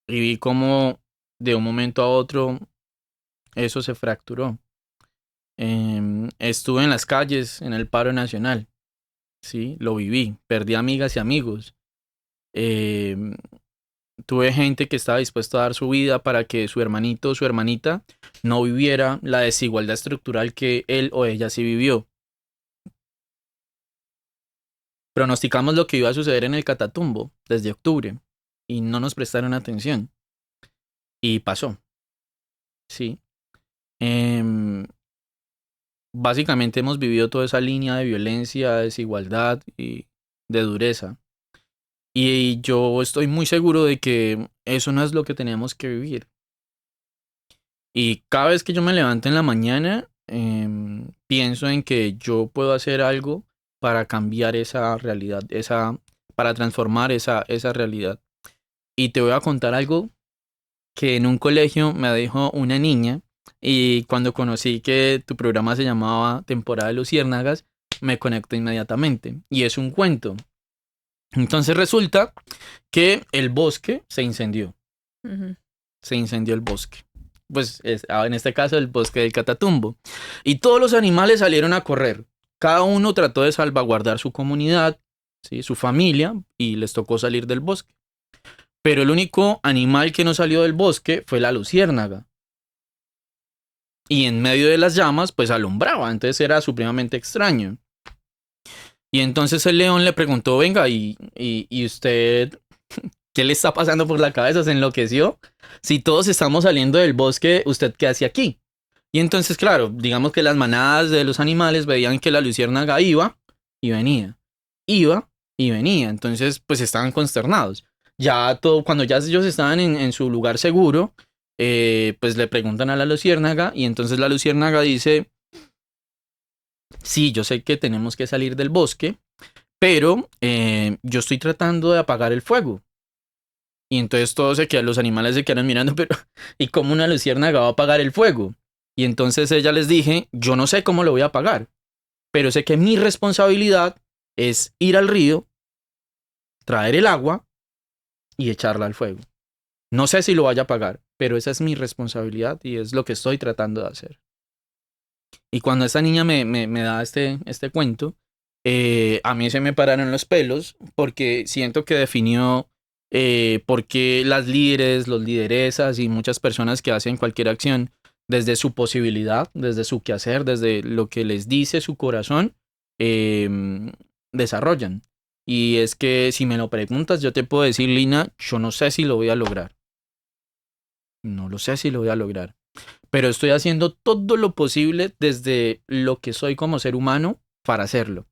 y vi cómo de un momento a otro eso se fracturó. Estuve en las calles, en el paro nacional, sí, lo viví, perdí amigas y amigos. Em, Tuve gente que estaba dispuesta a dar su vida para que su hermanito o su hermanita no viviera la desigualdad estructural que él o ella sí vivió. Pronosticamos lo que iba a suceder en el Catatumbo desde octubre y no nos prestaron atención. Y pasó, sí. Em, Básicamente hemos vivido toda esa línea de violencia, desigualdad y de dureza. Y yo estoy muy seguro de que eso no es lo que tenemos que vivir. Y cada vez que yo me levanto en la mañana, pienso en que yo puedo hacer algo para cambiar esa realidad, para transformar esa realidad. Y te voy a contar algo que en un colegio me dijo una niña y cuando conocí que tu programa se llamaba Temporada de Luciérnagas, me conecto inmediatamente. Y es un cuento. Entonces resulta que el bosque se incendió. Ujú. Se incendió el bosque. Pues en este caso el bosque del Catatumbo. Y todos los animales salieron a correr. Cada uno trató de salvaguardar su comunidad, ¿sí? Su familia, y les tocó salir del bosque. Pero el único animal que no salió del bosque fue la luciérnaga. Y en medio de las llamas, pues alumbraba. Entonces era supremamente extraño. Y entonces el león le preguntó, venga, ¿y usted qué le está pasando por la cabeza? ¿Se enloqueció? Si todos estamos saliendo del bosque, ¿usted qué hace aquí? Y entonces, claro, digamos que las manadas de los animales veían que la luciérnaga iba y venía. Iba y venía. Entonces, pues estaban consternados. Ya todo, cuando ya ellos estaban en su lugar seguro, pues le preguntan a la luciérnaga y entonces la luciérnaga dice, sí, yo sé que tenemos que salir del bosque, pero yo estoy tratando de apagar el fuego. Y entonces todos los animales se quedaron mirando, pero ¿y cómo una luciérnaga va a apagar el fuego? Y entonces ella les dije, yo no sé cómo lo voy a apagar, pero sé que mi responsabilidad es ir al río, traer el agua y echarla al fuego. No sé si lo vaya a apagar, pero esa es mi responsabilidad y es lo que estoy tratando de hacer. Y cuando esta niña me da este cuento, a mí se me pararon los pelos porque siento que definió por qué las líderes, los lideresas y muchas personas que hacen cualquier acción desde su posibilidad, desde su quehacer, desde lo que les dice su corazón, eh, desarrollan. Y es que si me lo preguntas, yo te puedo decir, Lina, yo no sé si lo voy a lograr. No lo sé si lo voy a lograr, pero estoy haciendo todo lo posible desde lo que soy como ser humano para hacerlo.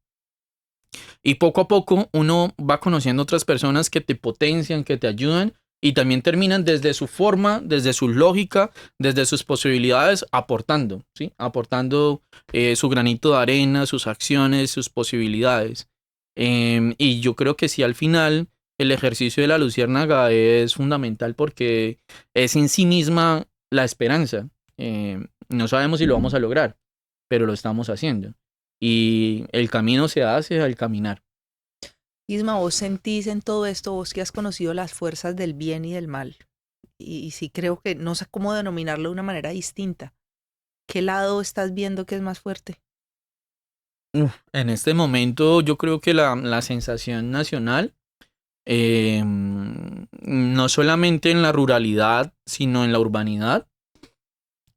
Y poco a poco uno va conociendo otras personas que te potencian, que te ayudan y también terminan desde su forma, desde su lógica, desde sus posibilidades, aportando, ¿sí? Aportando su granito de arena, sus acciones, sus posibilidades. Y yo creo que sí, al final el ejercicio de la luciérnaga es fundamental porque es en sí misma la esperanza. No sabemos si lo vamos a lograr, pero lo estamos haciendo. Y el camino se hace al caminar. Isma, vos sentís en todo esto, vos que has conocido las fuerzas del bien y del mal, y sí creo que no sé cómo denominarlo de una manera distinta. ¿Qué lado estás viendo que es más fuerte? En este momento yo creo que la sensación nacional, no solamente en la ruralidad, sino en la urbanidad,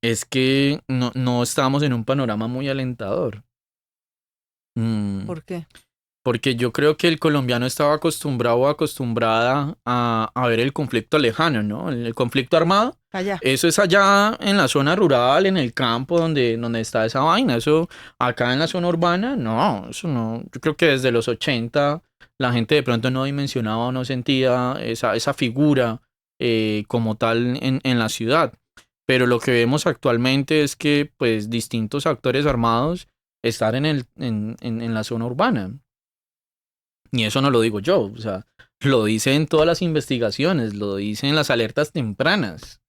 es que no estamos en un panorama muy alentador. Mm, ¿Por qué? Porque yo creo que el colombiano estaba acostumbrado o acostumbrada a ver el conflicto lejano, ¿no? El conflicto armado. Allá. Eso es allá en la zona rural, en el campo, donde está esa vaina. Eso acá en la zona urbana, no, eso no. Yo creo que desde los 80 la gente de pronto no dimensionaba o no sentía esa figura como tal en la ciudad. Pero lo que vemos actualmente es que pues distintos actores armados están en la zona urbana. Y eso no lo digo yo, o sea, lo dicen todas las investigaciones, lo dicen las alertas tempranas,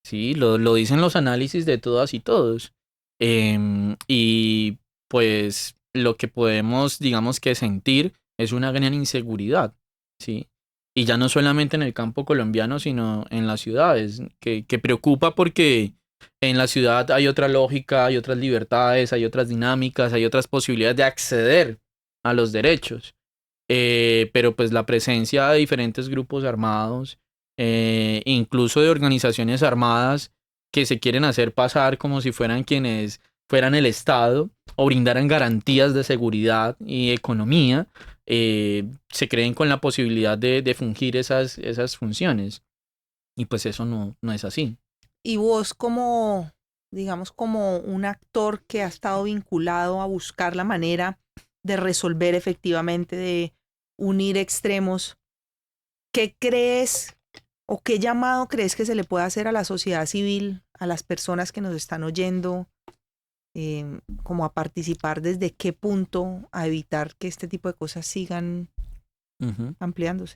¿sí? Lo dicen los análisis de todas y todos. Y pues lo que podemos, digamos que sentir es una gran inseguridad, ¿sí? Y ya no solamente en el campo colombiano, sino en las ciudades, que preocupa porque en la ciudad hay otra lógica, hay otras libertades, hay otras dinámicas, hay otras posibilidades de acceder a los derechos. Pero pues la presencia de diferentes grupos armados, incluso de organizaciones armadas que se quieren hacer pasar como si fueran quienes fueran el Estado o brindaran garantías de seguridad y economía, se creen con la posibilidad de fungir esas funciones. Y pues eso no es así. Y vos como, digamos, como un actor que ha estado vinculado a buscar la manera de resolver efectivamente, de unir extremos, ¿qué crees ¿O qué llamado crees que se le puede hacer a la sociedad civil, a las personas que nos están oyendo, como a participar desde qué punto, a evitar que este tipo de cosas sigan Ujú. ampliándose?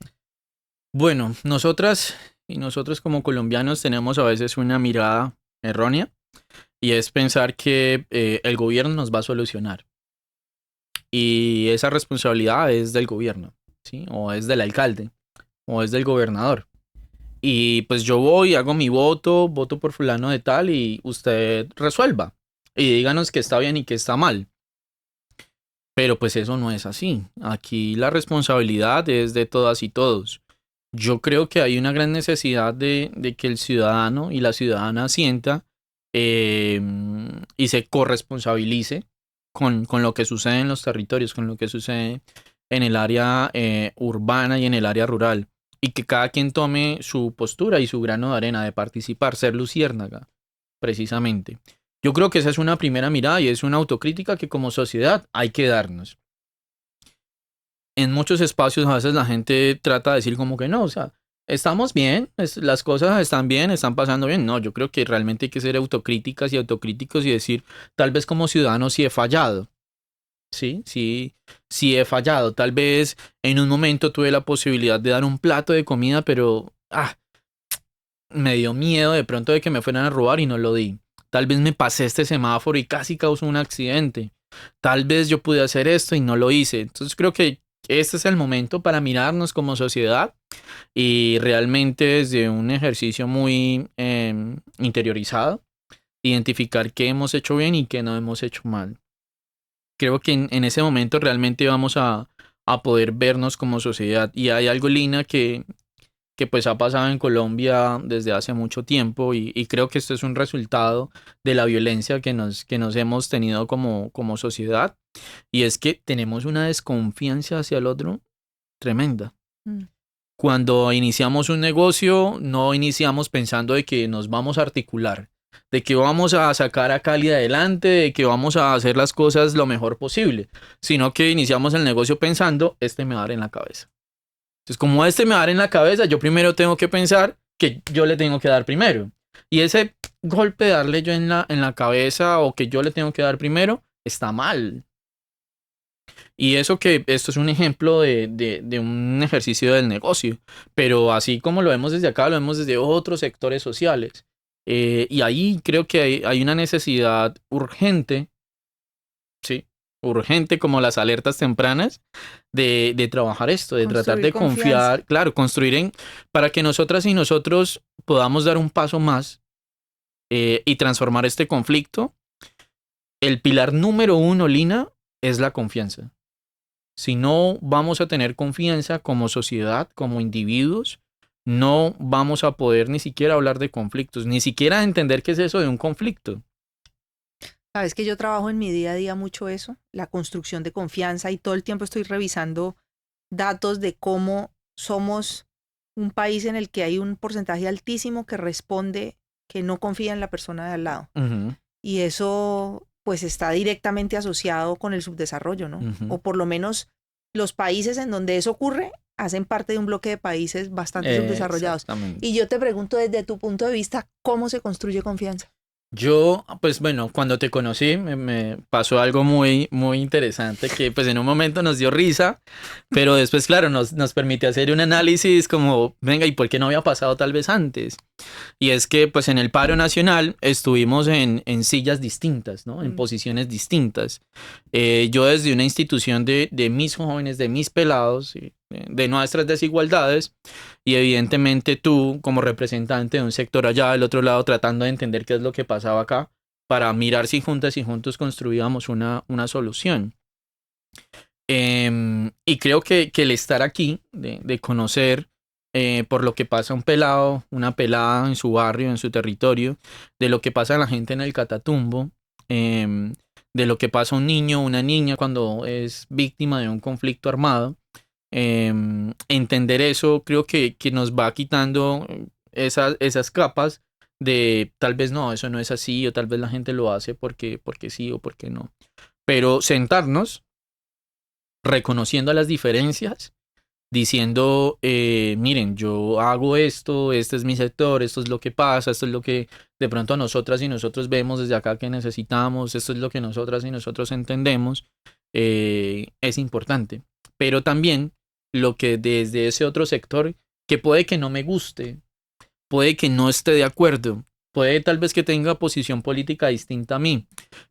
Bueno, nosotras y nosotros como colombianos tenemos a veces una mirada errónea y es pensar que el gobierno nos va a solucionar. Y esa responsabilidad es del gobierno, ¿sí? O es del alcalde, o es del gobernador. Y pues yo voy, hago mi voto, voto por fulano de tal y usted resuelva. Y díganos que está bien y que está mal. Pero pues eso no es así. Aquí la responsabilidad es de todas y todos. Yo creo que hay una gran necesidad de que el ciudadano y la ciudadana sienta eh, y se corresponsabilice con lo que sucede en los territorios, con lo que sucede en el área urbana y en el área rural. Y que cada quien tome su postura y su grano de arena de participar, ser luciérnaga, precisamente. Yo creo que esa es una primera mirada y es una autocrítica que como sociedad hay que darnos. En muchos espacios a veces la gente trata de decir como que no, o sea, estamos bien, las cosas están bien, están pasando bien. No, yo creo que realmente hay que ser autocríticas y autocríticos y decir, tal vez como ciudadano sí he fallado. Sí, sí, sí he fallado. Tal vez en un momento tuve la posibilidad de dar un plato de comida, pero me dio miedo de pronto de que me fueran a robar y no lo di. Tal vez me pasé este semáforo y casi causó un accidente. Tal vez yo pude hacer esto y no lo hice. Entonces creo que este es el momento para mirarnos como sociedad y realmente desde un ejercicio muy interiorizado, identificar qué hemos hecho bien y qué no hemos hecho mal. Creo que en ese momento realmente vamos a poder vernos como sociedad. Y hay algo, Lina, que pues ha pasado en Colombia desde hace mucho tiempo y creo que esto es un resultado de la violencia que nos hemos tenido como sociedad y es que tenemos una desconfianza hacia el otro tremenda. Mm. Cuando iniciamos un negocio, no iniciamos pensando de que nos vamos a articular, de que vamos a sacar a Cali adelante, de que vamos a hacer las cosas lo mejor posible, sino que iniciamos el negocio pensando, este me va a dar en la cabeza. Entonces, como este me va a dar en la cabeza, yo primero tengo que pensar que yo le tengo que dar primero. Y ese golpe de darle yo en la cabeza o que yo le tengo que dar primero, está mal. Y eso que esto es un ejemplo de un ejercicio del negocio, pero así como lo vemos desde acá, lo vemos desde otros sectores sociales. Y ahí creo que hay una necesidad urgente, sí, urgente como las alertas tempranas, de trabajar esto, de tratar Construir de confianza. confiar, claro, construir para que nosotras y nosotros podamos dar un paso más y transformar este conflicto. El pilar número uno, Lina, es la confianza. Si no vamos a tener confianza como sociedad, como individuos, no vamos a poder ni siquiera hablar de conflictos, ni siquiera entender qué es eso de un conflicto. Sabes que yo trabajo en mi día a día mucho eso, la construcción de confianza y todo el tiempo estoy revisando datos de cómo somos un país en el que hay un porcentaje altísimo que responde que no confía en la persona de al lado. Ujú, Y eso pues está directamente asociado con el subdesarrollo, ¿no? ujú. O por lo menos los países en donde eso ocurre hacen parte de un bloque de países bastante subdesarrollados. Exactamente. Y yo te pregunto desde tu punto de vista, ¿cómo se construye confianza? Yo, pues bueno, cuando te conocí me pasó algo muy, muy interesante que pues en un momento nos dio risa, pero después, claro, nos permitió hacer un análisis como, venga, ¿y por qué no había pasado tal vez antes? Y es que pues en el paro nacional estuvimos en sillas distintas, ¿no? En Mm. posiciones distintas. Yo desde una institución de mis jóvenes, de mis pelados, de nuestras desigualdades, y evidentemente tú como representante de un sector allá del otro lado tratando de entender qué es lo que pasaba acá para mirar si juntas y juntos construíamos una solución. Y creo que el estar aquí, de conocer por lo que pasa un pelado, una pelada en su barrio, en su territorio, de lo que pasa a la gente en el Catatumbo, de lo que pasa a un niño o una niña cuando es víctima de un conflicto armado, entender eso creo que nos va quitando esas capas de tal vez no, eso no es así, o tal vez la gente lo hace porque sí o porque no. Pero sentarnos reconociendo las diferencias diciendo, miren, yo hago esto, este es mi sector, esto es lo que pasa, esto es lo que de pronto nosotras y nosotros vemos desde acá que necesitamos, esto es lo que nosotras y nosotros entendemos, es importante. Pero también lo que desde ese otro sector, que puede que no me guste, puede que no esté de acuerdo, puede tal vez que tenga posición política distinta a mí,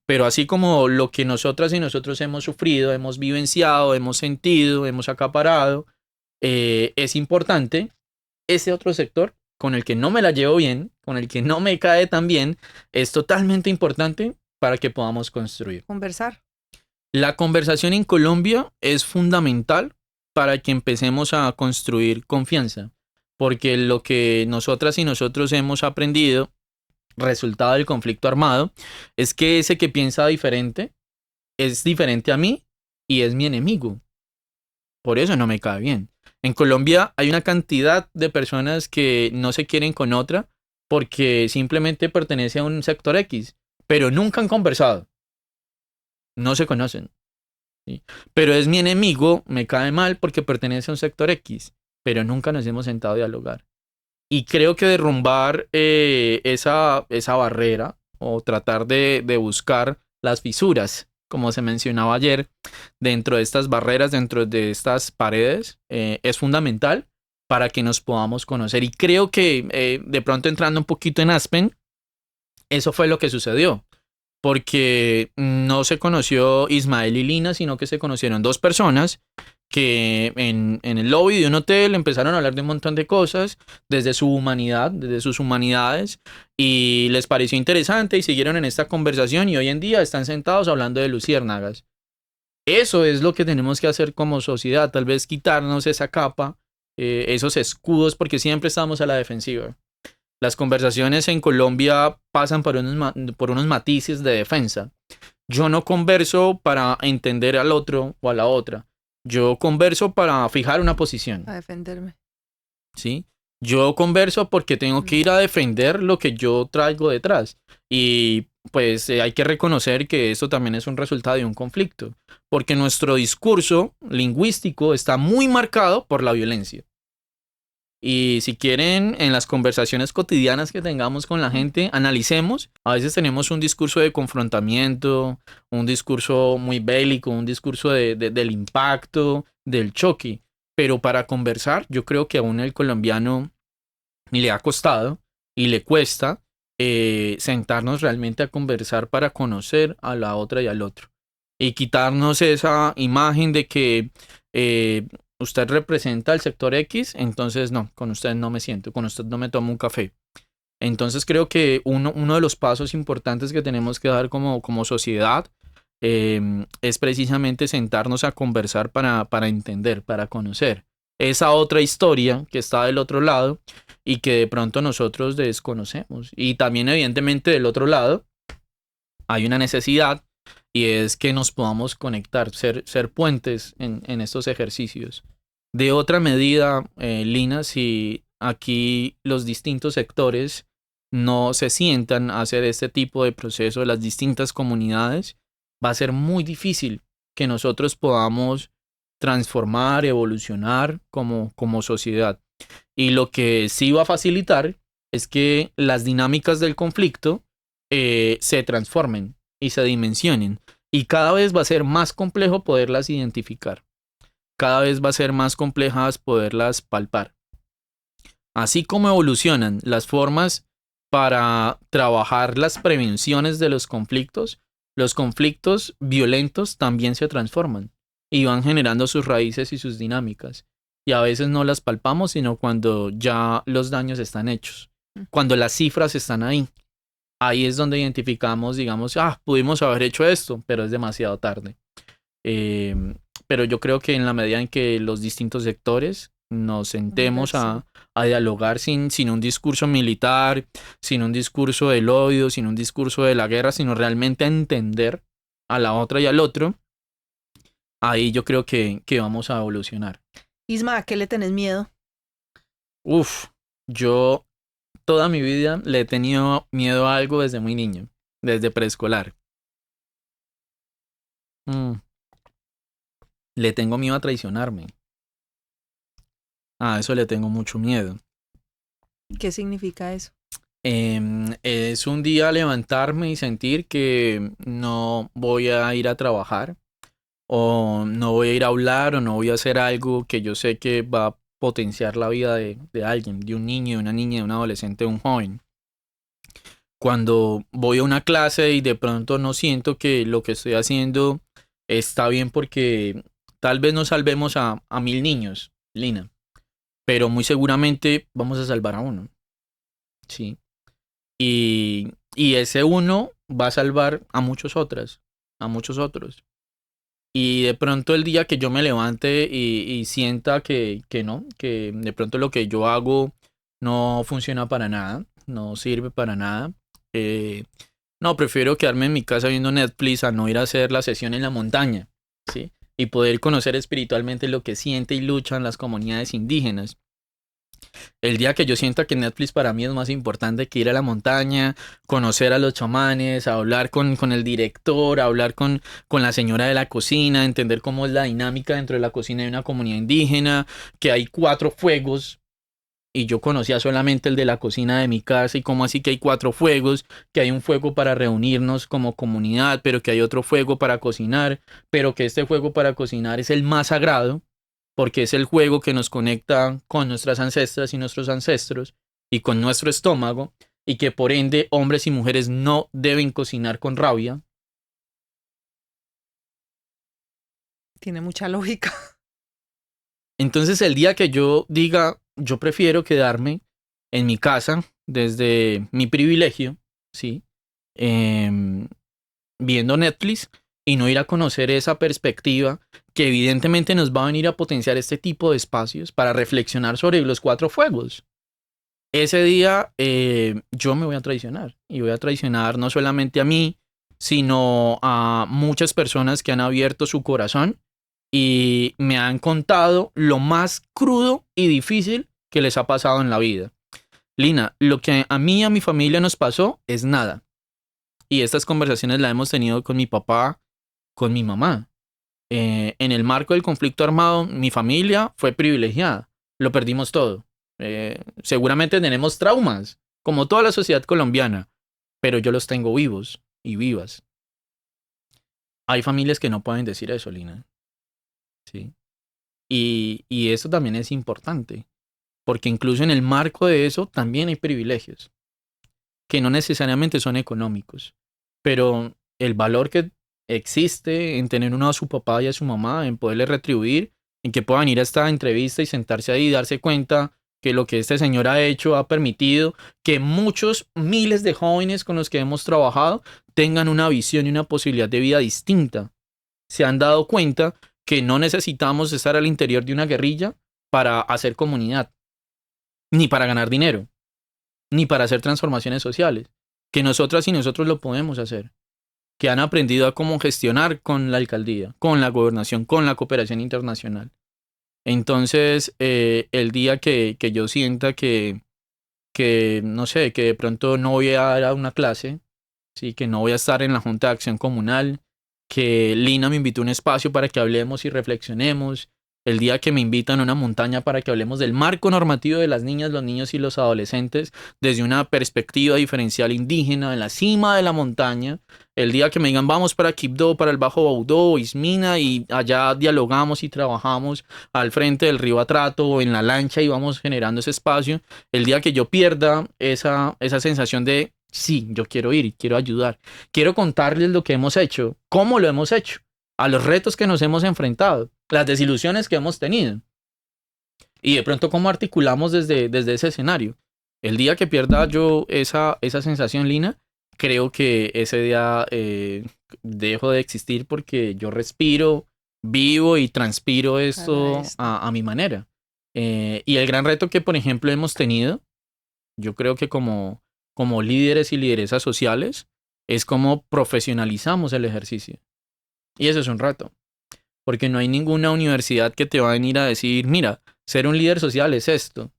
pero así como lo que nosotras y nosotros hemos sufrido, hemos vivenciado, hemos sentido, hemos acaparado, es importante ese otro sector con el que no me la llevo bien, con el que no me cae tan bien, es totalmente importante para que podamos construir. Conversar. La conversación en Colombia es fundamental para que empecemos a construir confianza, porque lo que nosotras y nosotros hemos aprendido, resultado del conflicto armado, es que ese que piensa diferente es diferente a mí y es mi enemigo. Por eso no me cae bien. En Colombia hay una cantidad de personas que no se quieren con otra porque simplemente pertenece a un sector X, pero nunca han conversado, no se conocen. ¿Sí? Pero es mi enemigo, me cae mal porque pertenece a un sector X, pero nunca nos hemos sentado a dialogar. Y creo que derrumbar esa barrera o tratar de buscar las fisuras, como se mencionaba ayer, dentro de estas barreras, dentro de estas paredes, es fundamental para que nos podamos conocer. Y creo que de pronto entrando un poquito en Aspen, eso fue lo que sucedió. Porque no se conoció Ismael y Lina, sino que se conocieron dos personas que en el lobby de un hotel empezaron a hablar de un montón de cosas, desde su humanidad, desde sus humanidades, y les pareció interesante y siguieron en esta conversación y hoy en día están sentados hablando de luciérnagas. Eso es lo que tenemos que hacer como sociedad, tal vez quitarnos esa capa, esos escudos, porque siempre estamos a la defensiva. Las conversaciones en Colombia pasan por unos matices de defensa. Yo no converso para entender al otro o a la otra. Yo converso para fijar una posición. A defenderme. ¿Sí? Yo converso porque tengo que ir a defender lo que yo traigo detrás. Y pues hay que reconocer que esto también es un resultado de un conflicto. Porque nuestro discurso lingüístico está muy marcado por la violencia. Y si quieren, en las conversaciones cotidianas que tengamos con la gente, analicemos. A veces tenemos un discurso de confrontamiento, un discurso muy bélico, un discurso del impacto, del choque. Pero para conversar, yo creo que aún el colombiano le ha costado y le cuesta sentarnos realmente a conversar para conocer a la otra y al otro. Y quitarnos esa imagen de que usted representa el sector X, entonces no, con usted no me siento, con usted no me tomo un café. Entonces creo que uno de los pasos importantes que tenemos que dar como sociedad es precisamente sentarnos a conversar para entender, para conocer esa otra historia que está del otro lado y que de pronto nosotros desconocemos. Y también evidentemente del otro lado hay una necesidad y es que nos podamos conectar, ser puentes en estos ejercicios. De otra medida, Lina, si aquí los distintos sectores no se sientan a hacer este tipo de proceso, las distintas comunidades, va a ser muy difícil que nosotros podamos transformar, evolucionar como sociedad. Y lo que sí va a facilitar es que las dinámicas del conflicto se transformen y se dimensionen. Y cada vez va a ser más complejo poderlas identificar. Cada vez va a ser más complejas poderlas palpar. Así como evolucionan las formas para trabajar las prevenciones de los conflictos violentos también se transforman y van generando sus raíces y sus dinámicas. Y a veces no las palpamos, sino cuando ya los daños están hechos, cuando las cifras están ahí. Ahí es donde identificamos, digamos, pudimos haber hecho esto, pero es demasiado tarde. Pero yo creo que en la medida en que los distintos sectores nos sentemos a dialogar sin un discurso militar, sin un discurso del odio, sin un discurso de la guerra, sino realmente a entender a la otra y al otro, ahí yo creo que vamos a evolucionar. Isma, ¿a qué le tenés miedo? Yo toda mi vida le he tenido miedo a algo desde muy niño, desde preescolar. Le tengo miedo a traicionarme. A eso le tengo mucho miedo. ¿Qué significa eso? Es un día levantarme y sentir que no voy a ir a trabajar o no voy a ir a hablar o no voy a hacer algo que yo sé que va a potenciar la vida de alguien, de un niño, de una niña, de un adolescente, de un joven. Cuando voy a una clase y de pronto no siento que lo que estoy haciendo está bien porque tal vez no salvemos a 1000 niños, Lina, pero muy seguramente vamos a salvar a uno, ¿sí? Y ese uno va a salvar a muchos otros, a muchos otros. Y de pronto el día que yo me levante y sienta que no, que de pronto lo que yo hago no funciona para nada, no sirve para nada. eh, no, prefiero quedarme en mi casa viendo Netflix a no ir a hacer la sesión en la montaña, ¿sí? Y poder conocer espiritualmente lo que siente y luchan las comunidades indígenas. El día que yo sienta que Netflix para mí es más importante que ir a la montaña, conocer a los chamanes, hablar con el director, hablar con la señora de la cocina, entender cómo es la dinámica dentro de la cocina de una comunidad indígena, que hay 4 fuegos y yo conocía solamente el de la cocina de mi casa y cómo así que hay 4 fuegos, que hay un fuego para reunirnos como comunidad, pero que hay otro fuego para cocinar, pero que este fuego para cocinar es el más sagrado porque es el juego que nos conecta con nuestras ancestras y nuestros ancestros y con nuestro estómago, y que por ende hombres y mujeres no deben cocinar con rabia. Tiene mucha lógica. Entonces el día que yo diga, yo prefiero quedarme en mi casa desde mi privilegio, ¿sí? Em, Viendo Netflix y no ir a conocer esa perspectiva que evidentemente nos va a venir a potenciar este tipo de espacios para reflexionar sobre los 4 fuegos. Ese día yo me voy a traicionar y voy a traicionar no solamente a mí, sino a muchas personas que han abierto su corazón y me han contado lo más crudo y difícil que les ha pasado en la vida. Lina, lo que a mí y a mi familia nos pasó es nada. Y estas conversaciones las hemos tenido con mi papá, con mi mamá. En el marco del conflicto armado, mi familia fue privilegiada. Lo perdimos todo. Seguramente tenemos traumas, como toda la sociedad colombiana, pero yo los tengo vivos y vivas. Hay familias que no pueden decir eso, Lina. ¿Sí? Y eso también es importante, porque incluso en el marco de eso también hay privilegios, que no necesariamente son económicos, pero el valor que existe en tener uno a su papá y a su mamá, en poderle retribuir, en que puedan ir a esta entrevista y sentarse ahí y darse cuenta que lo que este señor ha hecho ha permitido que muchos miles de jóvenes con los que hemos trabajado tengan una visión y una posibilidad de vida distinta. Se han dado cuenta que no necesitamos estar al interior de una guerrilla para hacer comunidad, ni para ganar dinero, ni para hacer transformaciones sociales, que nosotras y nosotros lo podemos hacer, que han aprendido a cómo gestionar con la alcaldía, con la gobernación, con la cooperación internacional. Entonces, el día que yo sienta que, no sé, que de pronto no voy a dar una clase, ¿sí? Que no voy a estar en la Junta de Acción Comunal, que Lina me invitó a un espacio para que hablemos y reflexionemos, el día que me invitan a una montaña para que hablemos del marco normativo de las niñas, los niños y los adolescentes desde una perspectiva diferencial indígena en la cima de la montaña, el día que me digan vamos para Quibdó, para el Bajo Baudó, Ismina y allá dialogamos y trabajamos al frente del río Atrato o en la lancha y vamos generando ese espacio, el día que yo pierda esa sensación de sí, yo quiero ir y quiero ayudar. Quiero contarles lo que hemos hecho, cómo lo hemos hecho, a los retos que nos hemos enfrentado, las desilusiones que hemos tenido y de pronto cómo articulamos desde ese escenario. El día que pierda yo esa sensación, Lina, creo que ese día dejo de existir porque yo respiro, vivo y transpiro Para esto esto. a mi manera. Y el gran reto que, por ejemplo, hemos tenido, yo creo que como líderes y lideresas sociales, es cómo profesionalizamos el ejercicio. Y eso es un reto, porque no hay ninguna universidad que te va a venir a decir, mira, ser un líder social es esto.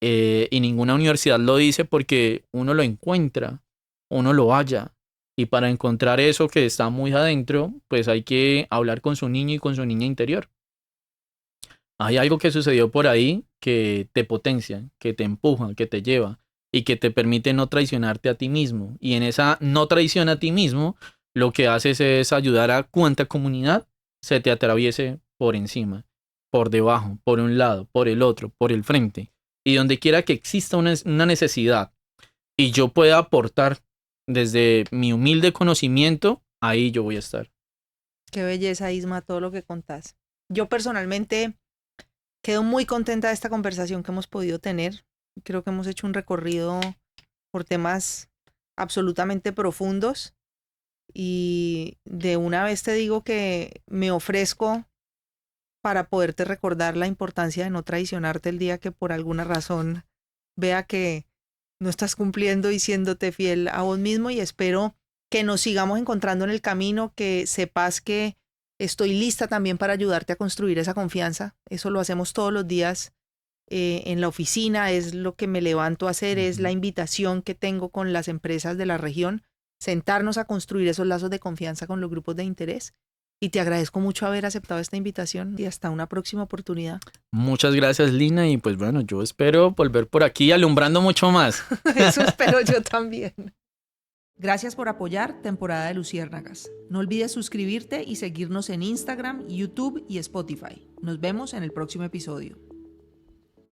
Y ninguna universidad lo dice porque uno lo encuentra, uno lo halla. Y para encontrar eso que está muy adentro, pues hay que hablar con su niño y con su niña interior. hay algo que sucedió por ahí que te potencia, que te empuja, que te lleva y que te permite no traicionarte a ti mismo. Y en esa no traición a ti mismo, lo que haces es ayudar a cuanta comunidad se te atraviese por encima, por debajo, por un lado, por el otro, por el frente. Y donde quiera que exista una necesidad y yo pueda aportar desde mi humilde conocimiento, ahí yo voy a estar. Qué belleza, Isma, todo lo que contás. Yo personalmente quedo muy contenta de esta conversación que hemos podido tener. Creo que hemos hecho un recorrido por temas absolutamente profundos y de una vez te digo que me ofrezco para poderte recordar la importancia de no traicionarte el día que por alguna razón vea que no estás cumpliendo y siéndote fiel a vos mismo, y espero que nos sigamos encontrando en el camino, que sepas que estoy lista también para ayudarte a construir esa confianza. Eso lo hacemos todos los días en la oficina, es lo que me levanto a hacer, es la invitación que tengo con las empresas de la región, sentarnos a construir esos lazos de confianza con los grupos de interés. Y te agradezco mucho haber aceptado esta invitación y hasta una próxima oportunidad. Muchas gracias, Lina, y pues bueno, yo espero volver por aquí alumbrando mucho más. Eso espero yo también. Gracias por apoyar Temporada de Luciérnagas. No olvides suscribirte y seguirnos en Instagram, YouTube y Spotify. Nos vemos en el próximo episodio.